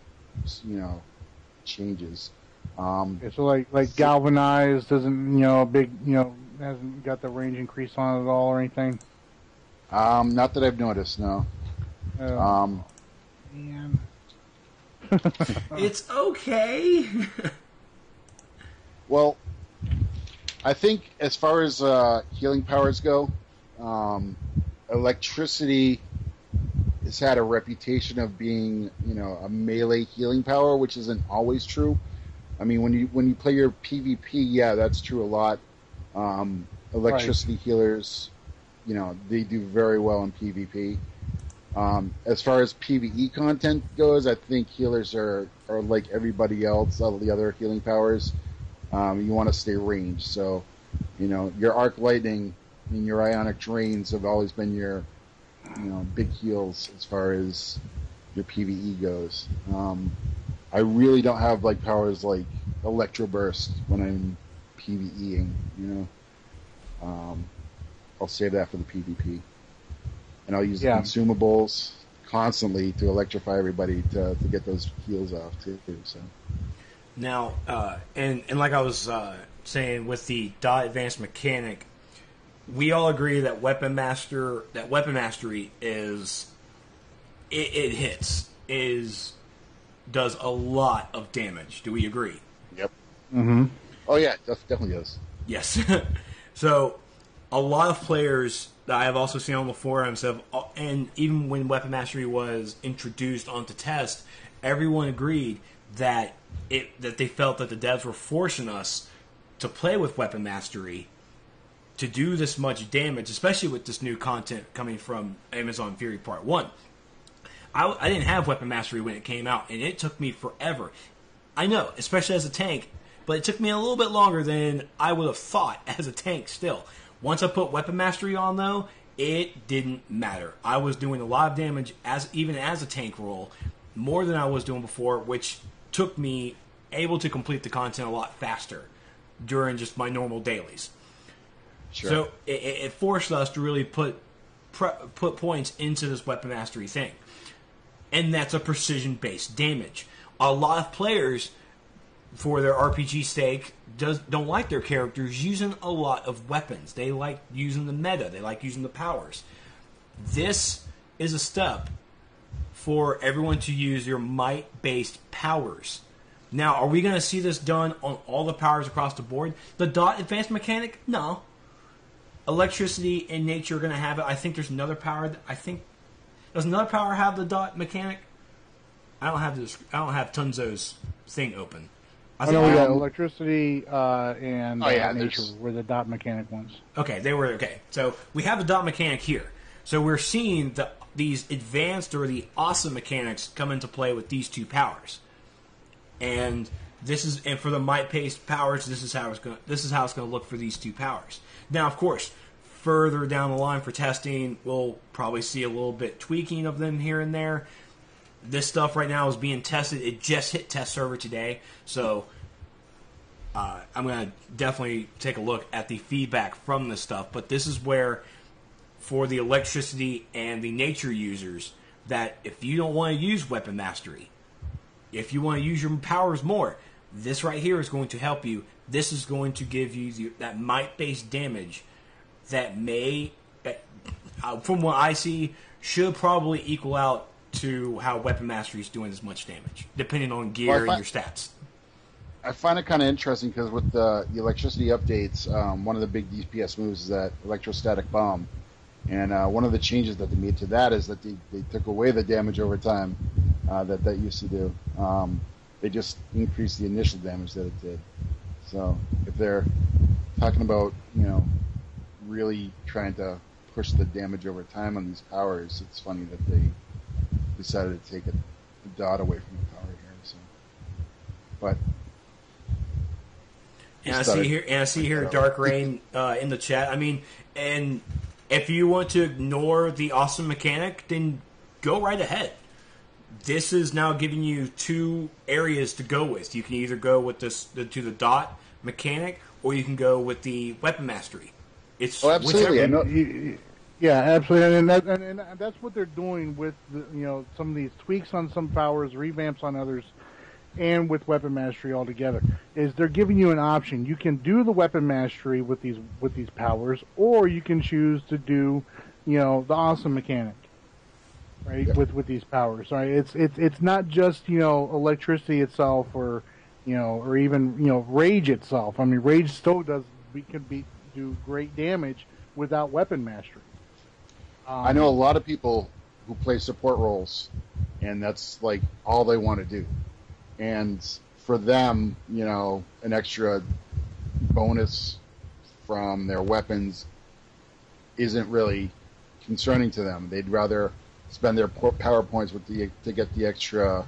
changes. So like galvanized doesn't, big, hasn't got the range increase on it at all or anything. Not that I've noticed, no. Man. It's okay. Well, I think as far as healing powers go, electricity has had a reputation of being, a melee healing power, which isn't always true. I mean, when you play your PvP, yeah, that's true a lot. Electricity healers, they do very well in PvP. As far as PvE content goes, I think healers are like everybody else, all the other healing powers. You want to stay ranged. So, your Arc Lightning and your Ionic Drains have always been your, big heals as far as your PvE goes. I really don't have like powers like Electro Burst when I'm PvEing. You know, I'll save that for the PvP, and I'll use the consumables constantly to electrify everybody to get those heals off too. So now, and like I was saying with the dot advanced mechanic, we all agree that weapon mastery is it hits does a lot of damage. Do we agree? Yep. Mm-hmm. Oh yeah, definitely does. Yes. So a lot of players that I have also seen on the forums have, and even when weapon mastery was introduced onto test, everyone agreed that they felt that the devs were forcing us to play with weapon mastery to do this much damage, especially with this new content coming from Amazon Fury Part 1. I didn't have weapon mastery when it came out, and it took me forever. I know, especially as a tank, but it took me a little bit longer than I would have thought as a tank still. Once I put weapon mastery on, though, it didn't matter. I was doing a lot of damage, even as a tank role, more than I was doing before, which took me able to complete the content a lot faster during just my normal dailies. Sure. So it forced us to really put points into this weapon mastery thing. And that's a precision-based damage. A lot of players, for their RPG sake, don't like their characters using a lot of weapons. They like using the meta. They like using the powers. This is a step for everyone to use your might-based powers. Now, are we going to see this done on all the powers across the board? The dot advanced mechanic? No. Electricity and nature are going to have it. I think there's another power. Does another power have the dot mechanic? I don't have Tunzo's thing open. I know we got electricity and nature were the dot mechanic ones. Okay, they were okay. So we have the dot mechanic here. So we're seeing these advanced or the awesome mechanics come into play with these two powers. And for the might-based powers, this is how it's going to look for these two powers. Now, of course, further down the line for testing, we'll probably see a little bit tweaking of them here and there. This stuff right now is being tested. It just hit test server today, so I'm going to definitely take a look at the feedback from this stuff. But this is where, for the electricity and the nature users, that if you don't want to use weapon mastery, if you want to use your powers more, this right here is going to help you. This is going to give you that might-based damage that from what I see, should probably equal out to how weapon mastery is doing as much damage, depending on gear and your stats. I find it kind of interesting because with the electricity updates, one of the big DPS moves is that electrostatic bomb. And one of the changes that they made to that is that they took away the damage over time that used to do. They just increased the initial damage that it did. So if they're talking about, really trying to push the damage over time on these powers, it's funny that they decided to take the dot away from the power here. So, but I see here Dark Rain in the chat. I mean, and if you want to ignore the awesome mechanic, then go right ahead. This is now giving you two areas to go with. You can either go with the dot mechanic, or you can go with the weapon mastery. It's absolutely. Yeah, absolutely, and that's what they're doing with some of these tweaks on some powers, revamps on others, and with weapon mastery altogether. Is they're giving you an option. You can do the weapon mastery with these powers, or you can choose to do the awesome mechanic. Right, yeah. with these powers, right? It's not just electricity itself, or or even rage itself. I mean, rage still do great damage without weapon mastery. I know a lot of people who play support roles, and that's like all they want to do. And for them, an extra bonus from their weapons isn't really concerning to them. They'd rather spend their power points to get the extra,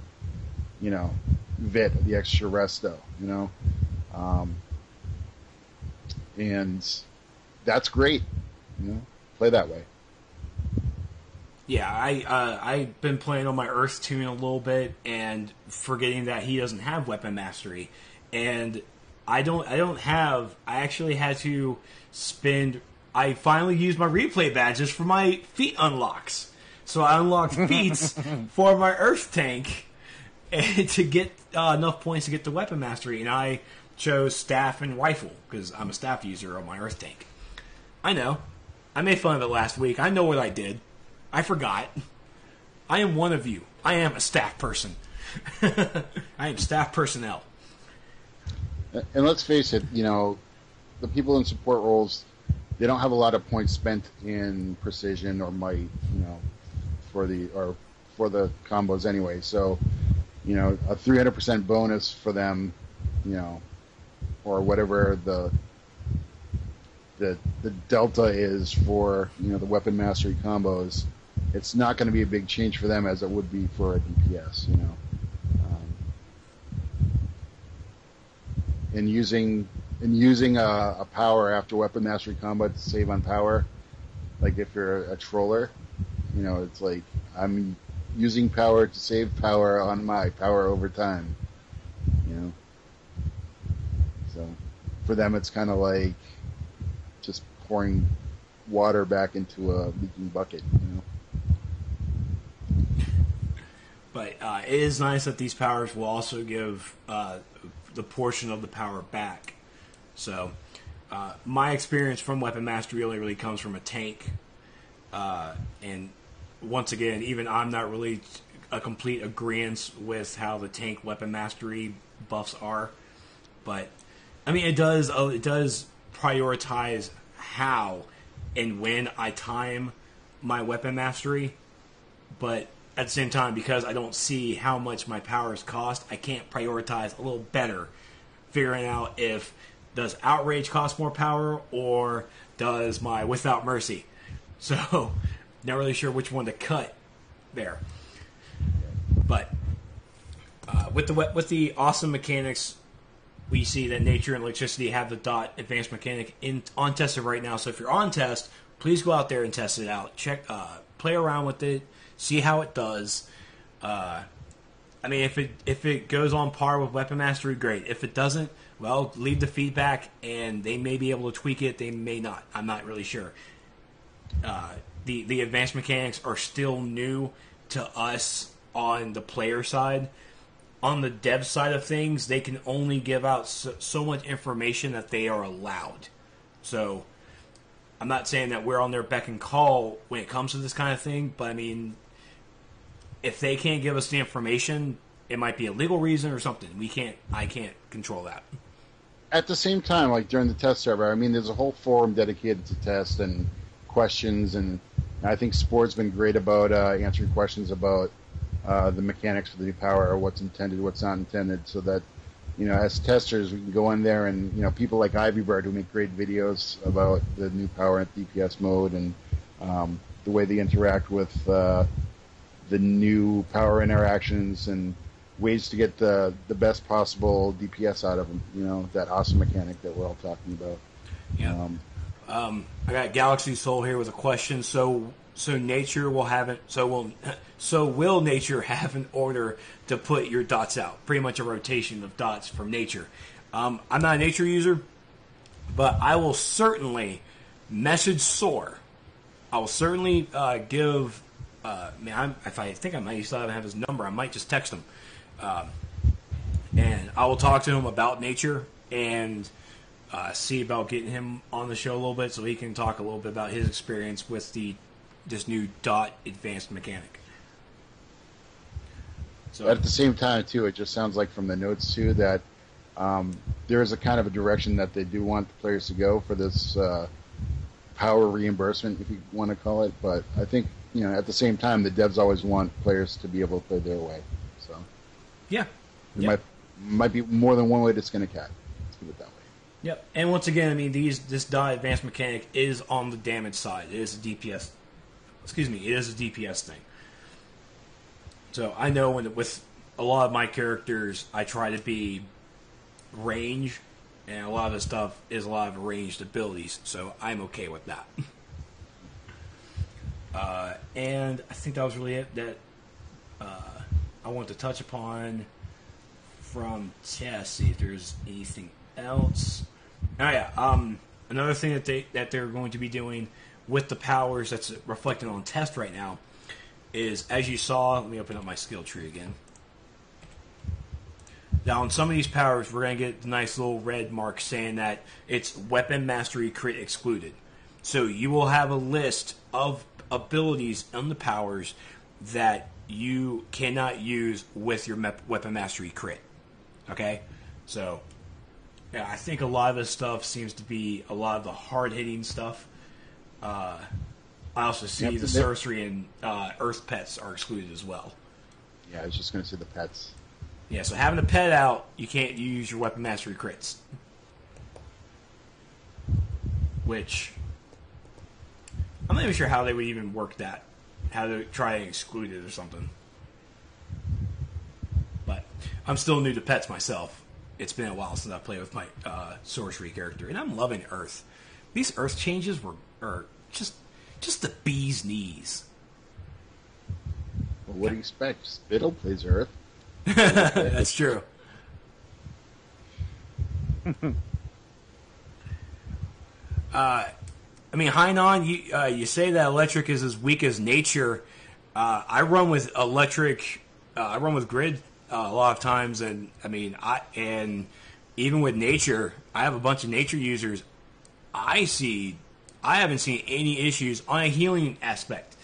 VIT, the extra resto, and that's great. Play that way. Yeah, I've been playing on my Earth tune a little bit and forgetting that he doesn't have weapon mastery, and I actually had to spend. I finally used my replay badges for my feat unlocks, so I unlocked feats for my Earth tank and to get enough points to get the weapon mastery, and I chose staff and rifle because I'm a staff user on my Earth tank. I know, I made fun of it last week. I know what I did. I forgot. I am one of you. I am a staff person. I am staff personnel. And let's face it, the people in support roles, they don't have a lot of points spent in precision or might, for the combos anyway. So, a 300% bonus for them, or whatever the delta is for the weapon mastery combos. It's not going to be a big change for them as it would be for a DPS, And using a power after weapon mastery combat to save on power, like if you're a troller, it's like I'm using power to save power on my power over time, So for them, it's kind of like just pouring water back into a leaking bucket, But it is nice that these powers will also give the portion of the power back. So my experience from weapon mastery really comes from a tank, and once again, even I'm not really a complete agreement with how the tank weapon mastery buffs are, but I mean it does prioritize how and when I time my weapon mastery, but at the same time, because I don't see how much my powers cost, I can't prioritize a little better, figuring out if does Outrage cost more power or does my Without Mercy. So, not really sure which one to cut there. But with the awesome mechanics, we see that Nature and Electricity have the dot advanced mechanic on tested right now. So if you're on test, please go out there and test it out. Check, play around with it. See how it does. I mean, if it goes on par with Weapon Mastery, great. If it doesn't, well, leave the feedback, and they may be able to tweak it. They may not. I'm not really sure. The advanced mechanics are still new to us on the player side. On the dev side of things, they can only give out so much information that they are allowed. So, I'm not saying that we're on their beck and call when it comes to this kind of thing, but I mean, if they can't give us the information, it might be a legal reason or something. I can't control that. At the same time, like during the test server, I mean, there's a whole forum dedicated to test and questions, and I think Sport's been great about answering questions about the mechanics for the new power, or what's intended, what's not intended, so that, as testers, we can go in there and, people like Ivybird who make great videos about the new power and DPS mode and the way they interact with the new power interactions and ways to get the best possible DPS out of them, that awesome mechanic that we're all talking about. Yeah. I got Galaxy Soul here with a question. So Nature will have it. So will Nature have an order to put your dots out? Pretty much a rotation of dots from Nature. I'm not a Nature user, but I will certainly message Soar. I will certainly give. If I think I might still have his number, I might just text him, and I will talk to him about Nature and see about getting him on the show a little bit so he can talk a little bit about his experience with this new dot advanced mechanic. So at the same time, too, it just sounds like from the notes too that there is a kind of a direction that they do want the players to go for this power reimbursement, if you want to call it. But I think, at the same time, the devs always want players to be able to play their way. So yeah, there might be more than one way to skin a cat. Let's put it that way. Yep. And once again, I mean, this dot advanced mechanic is on the damage side. It is a DPS. Excuse me. It is a DPS thing. So I know with a lot of my characters, I try to be range, and a lot of the stuff is a lot of ranged abilities. So I'm okay with that. And I think that was really it that I want to touch upon from chat. See if there's anything else. Oh yeah, another thing that they're going to be doing with the powers that's reflected on test right now is, as you saw, let me open up my skill tree again. Now, on some of these powers, we're going to get the nice little red mark saying that it's weapon mastery crit excluded. So you will have a list of abilities on the powers that you cannot use with your weapon mastery crit. Okay? So, yeah, I think a lot of this stuff seems to be a lot of the hard-hitting stuff. I also see the sorcery and earth pets are excluded as well. Yeah, I was just going to say the pets. Yeah, so having a pet out, you can't use your weapon mastery crits. Which, I'm not even sure how they would even work that. How to try and exclude it or something. But I'm still new to pets myself. It's been a while since I played with my sorcery character, and I'm loving Earth. These Earth changes are just the bee's knees. Well, what do you expect? Spittle plays Earth. That's true. I mean, Hainan, you say that electric is as weak as nature. I run with electric. I run with grid a lot of times, and I mean, and even with nature, I have a bunch of nature users. I haven't seen any issues on a healing aspect.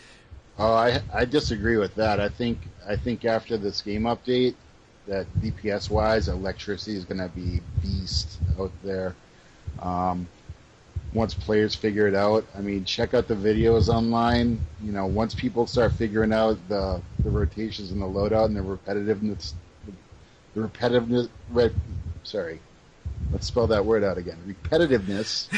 Oh, I disagree with that. I think after this game update, that DPS wise, electricity is going to be beast out there. Once players figure it out, I mean, check out the videos online. You know, once people start figuring out the rotations and the loadout and the repetitiveness, sorry, let's spell that word out again. Repetitiveness.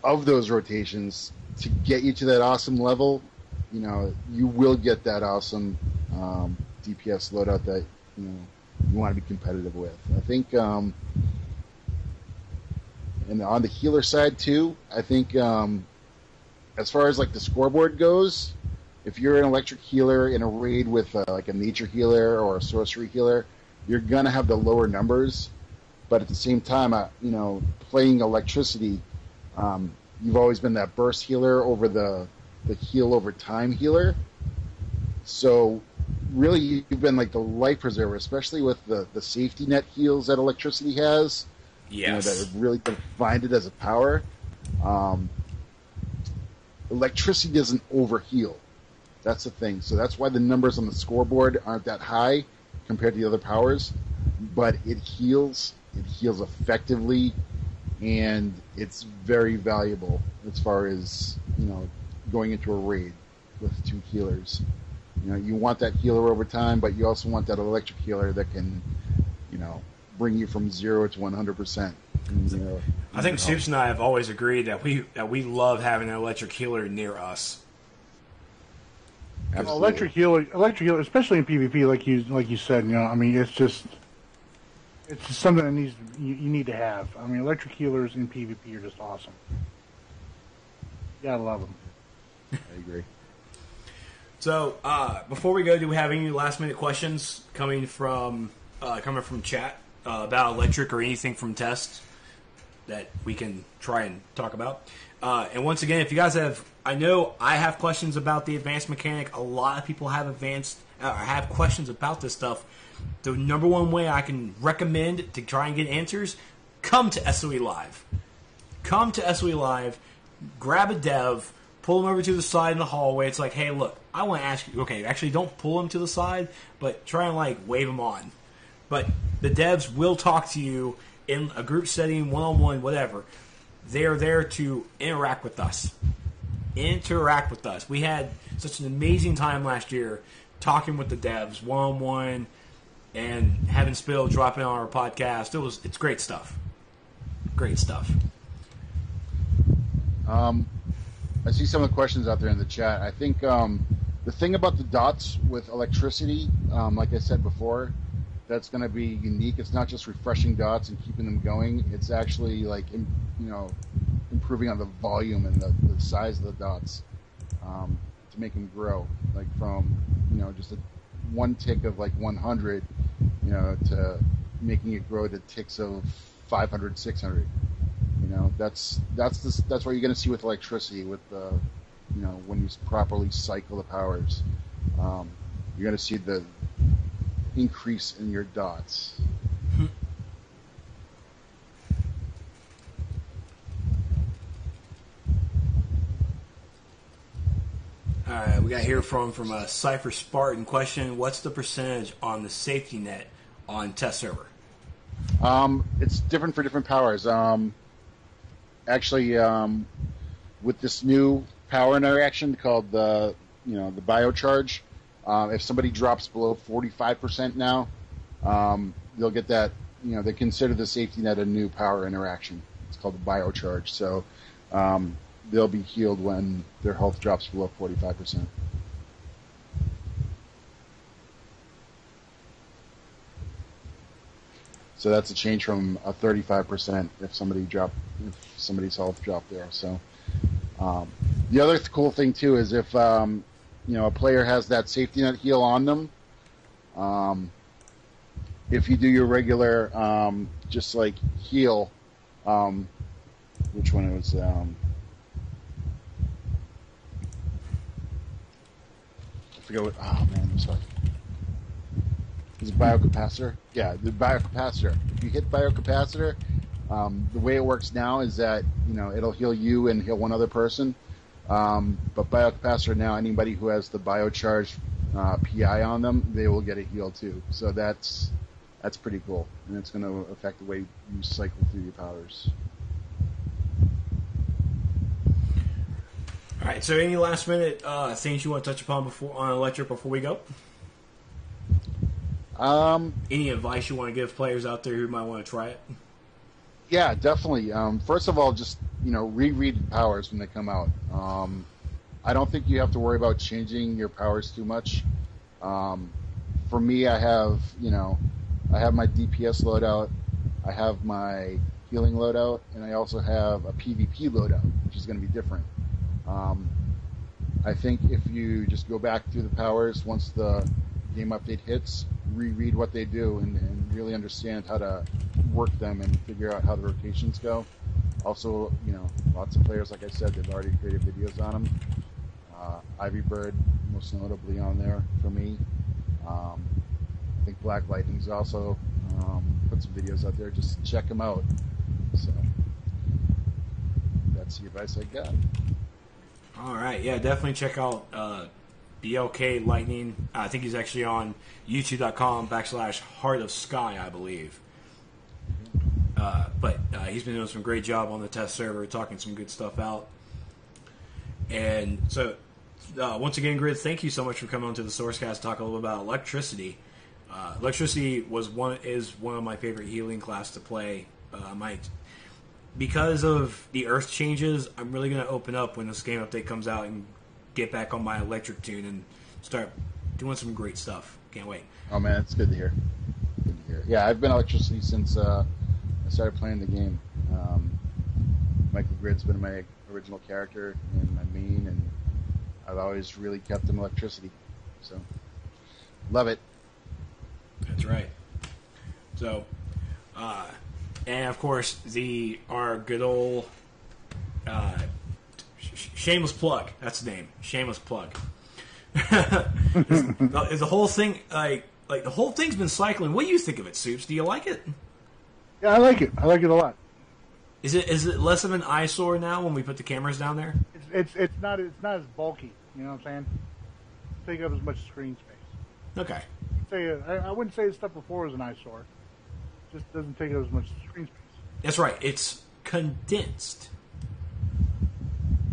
Of those rotations to get you to that awesome level, you know, you will get that awesome DPS loadout that you want to be competitive with. I think, and on the healer side too, I think as far as like the scoreboard goes, if you're an electric healer in a raid with like a nature healer or a sorcery healer, you're gonna have the lower numbers. But at the same time, playing electricity, you've always been that burst healer over the heal over time healer. So really, you've been like the life preserver, especially with the safety net heals that electricity has. Yes. That have really defined it as a power. Electricity doesn't over heal. That's the thing. So that's why the numbers on the scoreboard aren't that high compared to the other powers. But it heals. It heals effectively, and it's very valuable as far as going into a raid with two healers. You want that healer over time, but you also want that electric healer that can, bring you from 0 to 100%. I think Soups and I have always agreed that we love having an electric healer near us. Well, electric healer, especially in PvP, like you said. I mean, it's just something that you need to have. I mean, electric healers in PvP are just awesome. You gotta love them. I agree. So, before we go, do we have any last-minute questions coming from chat about electric or anything from tests that we can try and talk about? And once again, if you guys I know I have questions about the advanced mechanic. A lot of people have have questions about this stuff. The number one way I can recommend to try and get answers, come to SOE Live. Come to SOE Live, grab a dev, pull them over to the side in the hallway. It's like, hey, look, I want to ask you. Okay, actually, don't pull them to the side, but try and wave them on. But the devs will talk to you in a group setting, one-on-one, whatever. They are there to interact with us. Interact with us. We had such an amazing time last year talking with the devs one-on-one and having Spill dropping on our podcast. It's great stuff. Great stuff. I see some of the questions out there in the chat. I think the thing about the dots with electricity, like I said before, that's going to be unique. It's not just refreshing dots and keeping them going. It's actually improving on the volume and the size of the dots to make them grow, like from just one tick of like 100, to making it grow to ticks of 500, 600. That's what you're going to see with electricity with the when you properly cycle the powers. You're going to see the increase in your dots. All right, we got here from a Cypher Spartan question. What's the percentage on the safety net on test server? It's different for different powers. Actually, with this new power interaction called the biocharge, if somebody drops below 45% now, they'll get that. They consider the safety net a new power interaction. It's called the biocharge. So they'll be healed when their health drops below 45%. So that's a change from a 35% if somebody's health dropped there. So the other cool thing too is if a player has that safety net heal on them, if you do your regular just like heal, which one it was? I forget what. Oh man, I'm sorry. Is it biocapacitor? Yeah, the biocapacitor. If you hit biocapacitor, the way it works now is that it'll heal you and heal one other person. But biocapacitor now, anybody who has the biocharge PI on them, they will get a heal too. So that's pretty cool, and it's going to affect the way you cycle through your powers. All right. So, any last minute things you want to touch upon on electric before we go? Any advice you want to give players out there who might want to try it? Yeah, definitely. First of all, just reread powers when they come out. I don't think you have to worry about changing your powers too much. For me, I have my DPS loadout, I have my healing loadout, and I also have a PvP loadout, which is going to be different. I think if you just go back through the powers once the game update hits, reread what they do, and really understand how to work them and figure out how the rotations go. Also, lots of players, like I said, they've already created videos on them. Ivy Bird, most notably on there for me. I think Black Lightning's also put some videos out there. Just check them out. So that's the advice I got. All right, yeah, definitely check out BLK Lightning. I think he's actually on youtube.com/Heart of Sky, I believe. But he's been doing some great job on the test server, talking some good stuff out. And so, once again, Grid, thank you so much for coming on to the SourceCast to talk a little about electricity. Electricity is one of my favorite healing class to play. Because of the Earth changes, I'm really going to open up when this game update comes out and get back on my electric tune and start doing some great stuff. Can't wait. Oh man, it's good to hear. Good to hear. Yeah, I've been electricity since I started playing the game. Michael Grid's been my original character and my main, and I've always really kept him electricity. So, love it. That's right. So, and of course, our good old shameless plug. That's the name. Shameless plug. the whole thing, like the whole thing's been cycling. What do you think of it, Soups? Do you like it? Yeah, I like it. I like it a lot. Is it less of an eyesore now when we put the cameras down there? It's not as bulky. You know what I'm saying? Take up as much screen space. Okay. I wouldn't say the stuff before was an eyesore. It just doesn't take up as much screen space. That's right. It's condensed.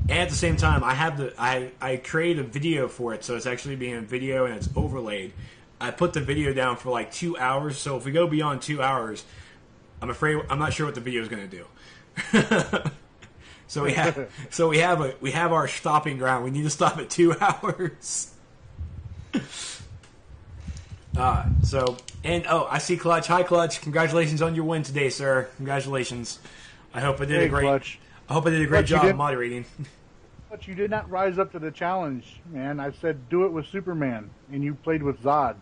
And at the same time, I created a video for it, so it's actually being a video and it's overlaid. I put the video down for like 2 hours, so if we go beyond 2 hours, I'm not sure what the video is going to do. So we have our stopping ground. We need to stop at 2 hours. I see Clutch. Hi, Clutch. Congratulations on your win today, sir. Congratulations. I hope I did a great. Clutch. I hope I did a great job moderating. But you did not rise up to the challenge, man. I said do it with Superman, and you played with Zod.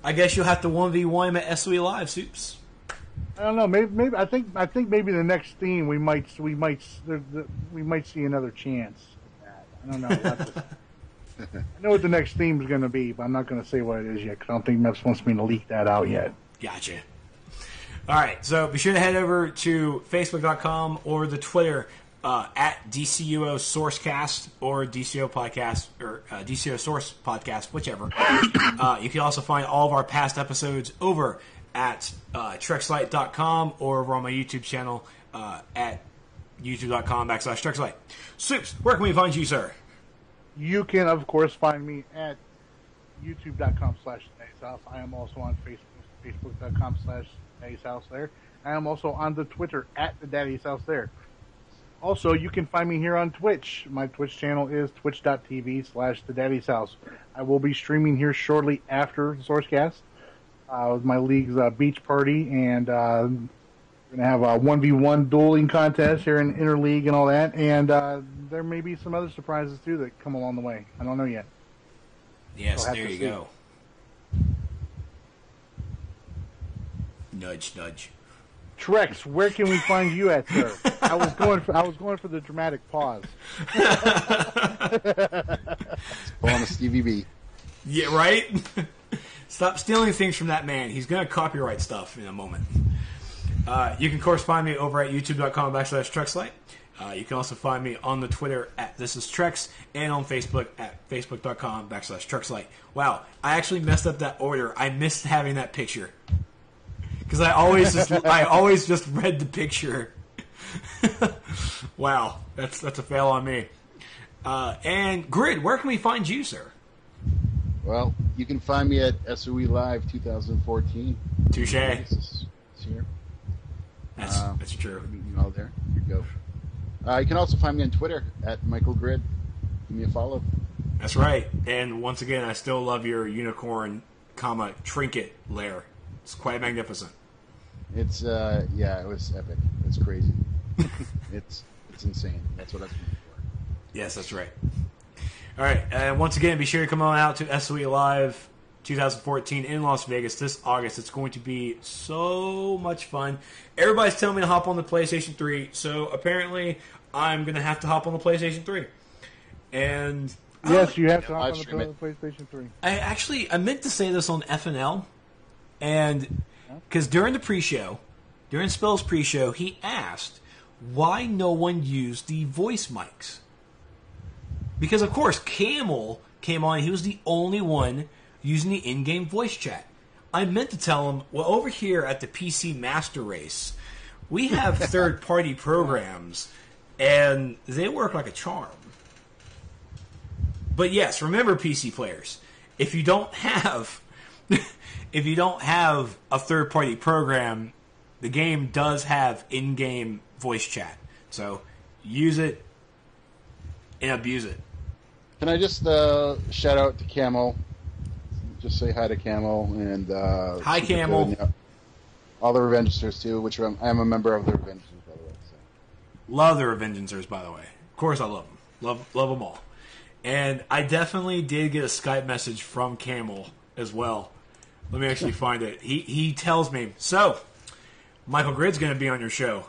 I guess you'll have to 1v1 at SOE Live, Soups. I don't know. Maybe I think maybe the next theme we might see another chance. I don't know. I know what the next theme is going to be, but I'm not going to say what it is yet because I don't think Meps wants me to leak that out yet. Gotcha. All right, so be sure to head over to Facebook.com or the Twitter at DCUO SourceCast or DCO Podcast or DCO Source Podcast, whichever. You can also find all of our past episodes over at Trexlight.com or over on my YouTube channel at youtube.com/Trexlight. Soups, where can we find you, sir? You can, of course, find me at youtube.com/Daddy'sHouse. I am also on Facebook.com/Daddy's House there. I am also on the Twitter at the Daddy's House there. Also, you can find me here on Twitch. My Twitch channel is twitch.tv/the Daddy's House. I will be streaming here shortly after the SourceCast with my league's beach party, and we're going to have a 1v1 dueling contest here in Interleague and all that, and there may be some other surprises, too, that come along the way. I don't know yet. Yes, there you go. Nudge, nudge. Trex, where can we find you at, sir? I was going for the dramatic pause. On a Stevie B. Yeah, right? Stop stealing things from that man. He's going to copyright stuff in a moment. You can, of course, find me over at youtube.com/Trexlight. You can also find me on the Twitter at ThisIsTrex and on Facebook at facebook.com/Trexlight. Wow, I actually messed up that order. I missed having that picture. Because I always just read the picture. Wow, that's a fail on me. And Grid, where can we find you, sir? Well, you can find me at SOE Live 2014. Touche. This year. That's true. You all there. Here you go. You can also find me on Twitter at Michael Grid. Give me a follow. That's right. And once again, I still love your unicorn, trinket lair. It's quite magnificent. It's it was epic. It's crazy. it's insane. That's what I was looking for. Yes, that's right. All right, and once again, be sure to come on out to SOE Live 2014 in Las Vegas this August. It's going to be so much fun. Everybody's telling me to hop on the PlayStation 3, so apparently I'm going to have to hop on the PlayStation 3. And yes, you have to hop on the PlayStation 3. I meant to say this on FNL, and because during Spill's pre-show, he asked why no one used the voice mics. Because, of course, Camel came on. He was the only one using the in-game voice chat. I meant to tell him, well, over here at the PC Master Race, we have third-party programs, and they work like a charm. But yes, remember, PC players, if you don't have a third-party program, the game does have in-game voice chat. So use it and abuse it. Can I just shout out to Camel? Just say hi to Camel and hi, Camel. Good, yeah. All the Revengeancers too, which I'm a member of the Revengeancers, by the way. So. Love the Revengeancers, by the way. Of course, I love them. Love them all. And I definitely did get a Skype message from Camel as well. Let me actually find it. He tells me, so Michael Grid's going to be on your show? ?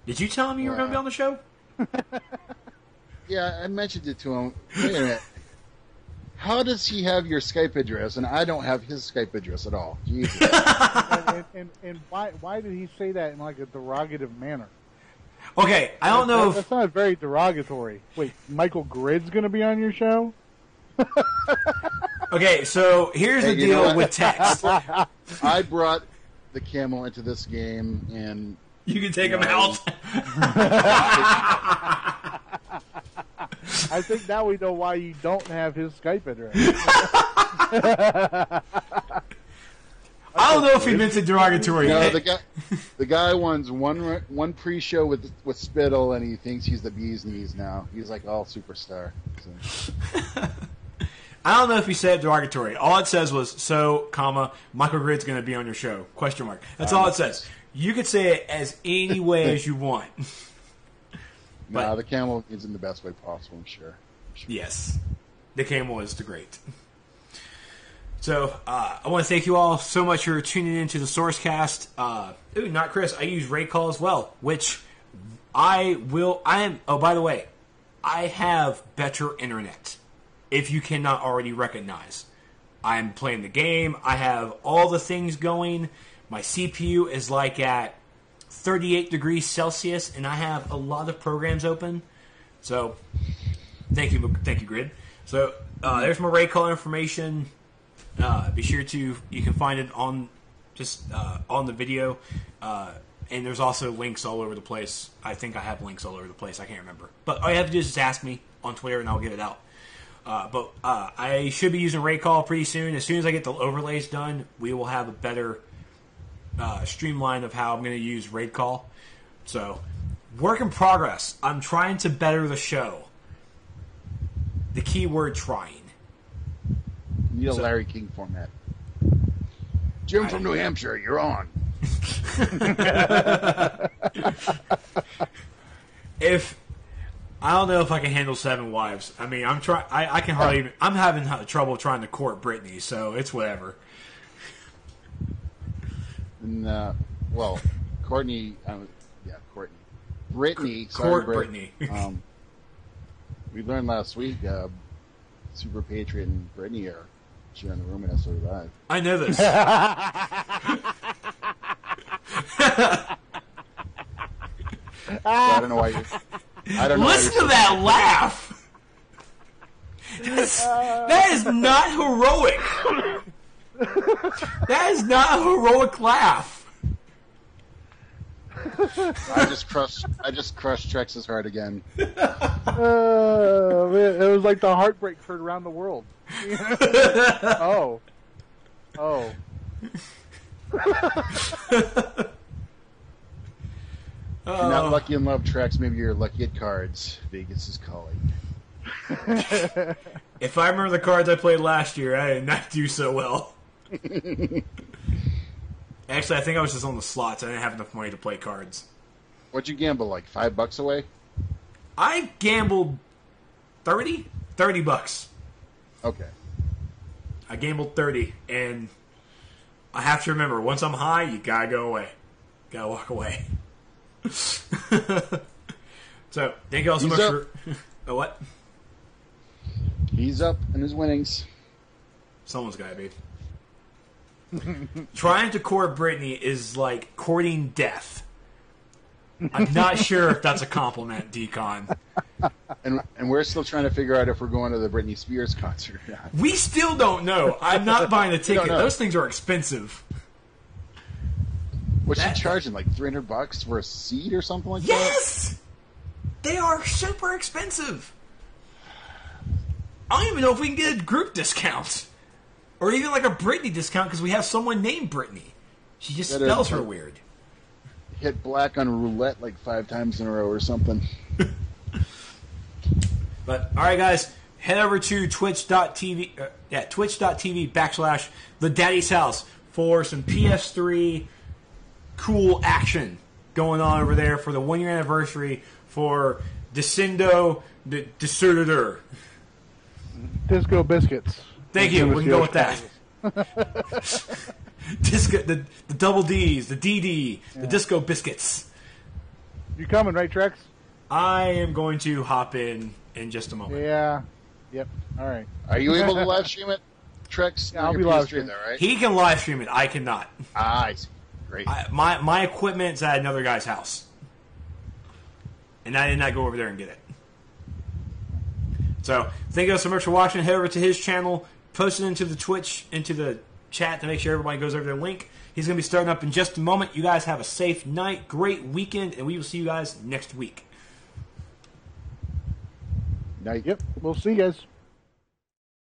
Did you tell him you were going to be on the show? Yeah, I mentioned it to him. Wait a minute. How does he have your Skype address and I don't have his Skype address at all? Jesus. and why did he say that in like a derogative manner? Okay, I don't know if... That's not very derogatory. Wait, Michael Grid's going to be on your show? Okay, so here's the deal with text. I brought the Camel into this game, and... You can take him out. I think now we know why you don't have his Skype address. I don't know if he meant it derogatory. No, the guy won one pre-show with Spittle, and he thinks he's the bee's knees now. He's like all superstar. So. I don't know if he said it derogatory. All it says was, so, comma, Michael Grid's going to be on your show, question mark. That's all it says. You could say it as any way as you want. No, the camel is in the best way possible, I'm sure. Yes. The camel is the great. So, I want to thank you all so much for tuning in to the SourceCast. Not Chris, I use Raycall as well, which by the way, I have better internet, if you cannot already recognize. I'm playing the game, I have all the things going, my CPU is like at 38 degrees Celsius, and I have a lot of programs open. So, thank you, Grid. So, there's my Raycall information. Be sure you can find it on on the video. And there's also links all over the place. I think I have links all over the place. I can't remember. But all you have to do is just ask me on Twitter, and I'll get it out. But I should be using Raycall pretty soon. As soon as I get the overlays done, we will have a better streamline of how I'm going to use Raycall. So, work in progress. I'm trying to better the show. The keyword trying. You need a Larry King format. Jim from New Hampshire, you're on. I don't know if I can handle 7 wives. I mean, I'm trying. I can hardly even. I'm having trouble trying to court Brittany, so it's whatever. And Courtney. Courtney. Brittany. Court Brittany. We learned last week. Super Patriot and Brittany are sharing the room in SOE Live. I know this. I don't know why Listen to that laugh. That is not heroic. That is not a heroic laugh. I just crushed Trex's heart again. Man, it was like the heartbreak heard around the world. Oh. If you're not lucky in love, Trex, maybe you're lucky at cards. Vegas is calling. If I remember the cards I played last year, I did not do so well. Actually, I think I was just on the slots. I didn't have enough money to play cards. What'd you gamble, like $5 away? I gambled 30 bucks. Okay. I gambled 30, and I have to remember, once I'm high, you gotta go away. Gotta walk away. So, thank you all so much for... Oh, what? He's up in his winnings. Someone's gotta be. Trying to court Brittany is like courting death. I'm not sure if that's a compliment, Decon. And we're still trying to figure out if we're going to the Britney Spears concert or not. We still don't know. I'm not buying a ticket. Those things are expensive. What's she charging? Like $300 for a seat or something like that? Yes! They are super expensive. I don't even know if we can get a group discount. Or even like a Britney discount because we have someone named Brittany. She just spells her weird. Hit black on roulette like 5 times in a row or something. But, alright guys, head over to twitch.tv /The Daddy's House for some PS3 cool action going on over there for the 1-year anniversary for Descendo the Deserter. Disco Biscuits. Thank you. We can go with that. Disco, the double D's, the DD, the Disco Biscuits. You coming, right, Trex? I am going to hop in just a moment. Yeah. Yep. All right. Are you able to live stream it, Trex? Yeah, I'll be live streaming there, right? He can live stream it. I cannot. I see. Great. My equipment's at another guy's house, and I did not go over there and get it. So, thank you all so much for watching. Head over to his channel, post it into the Twitch, into the chat to make sure everybody goes over their link. He's going to be starting up in just a moment. You guys have a safe night, great weekend, and we will see you guys next week. Night. Yep, we'll see you guys.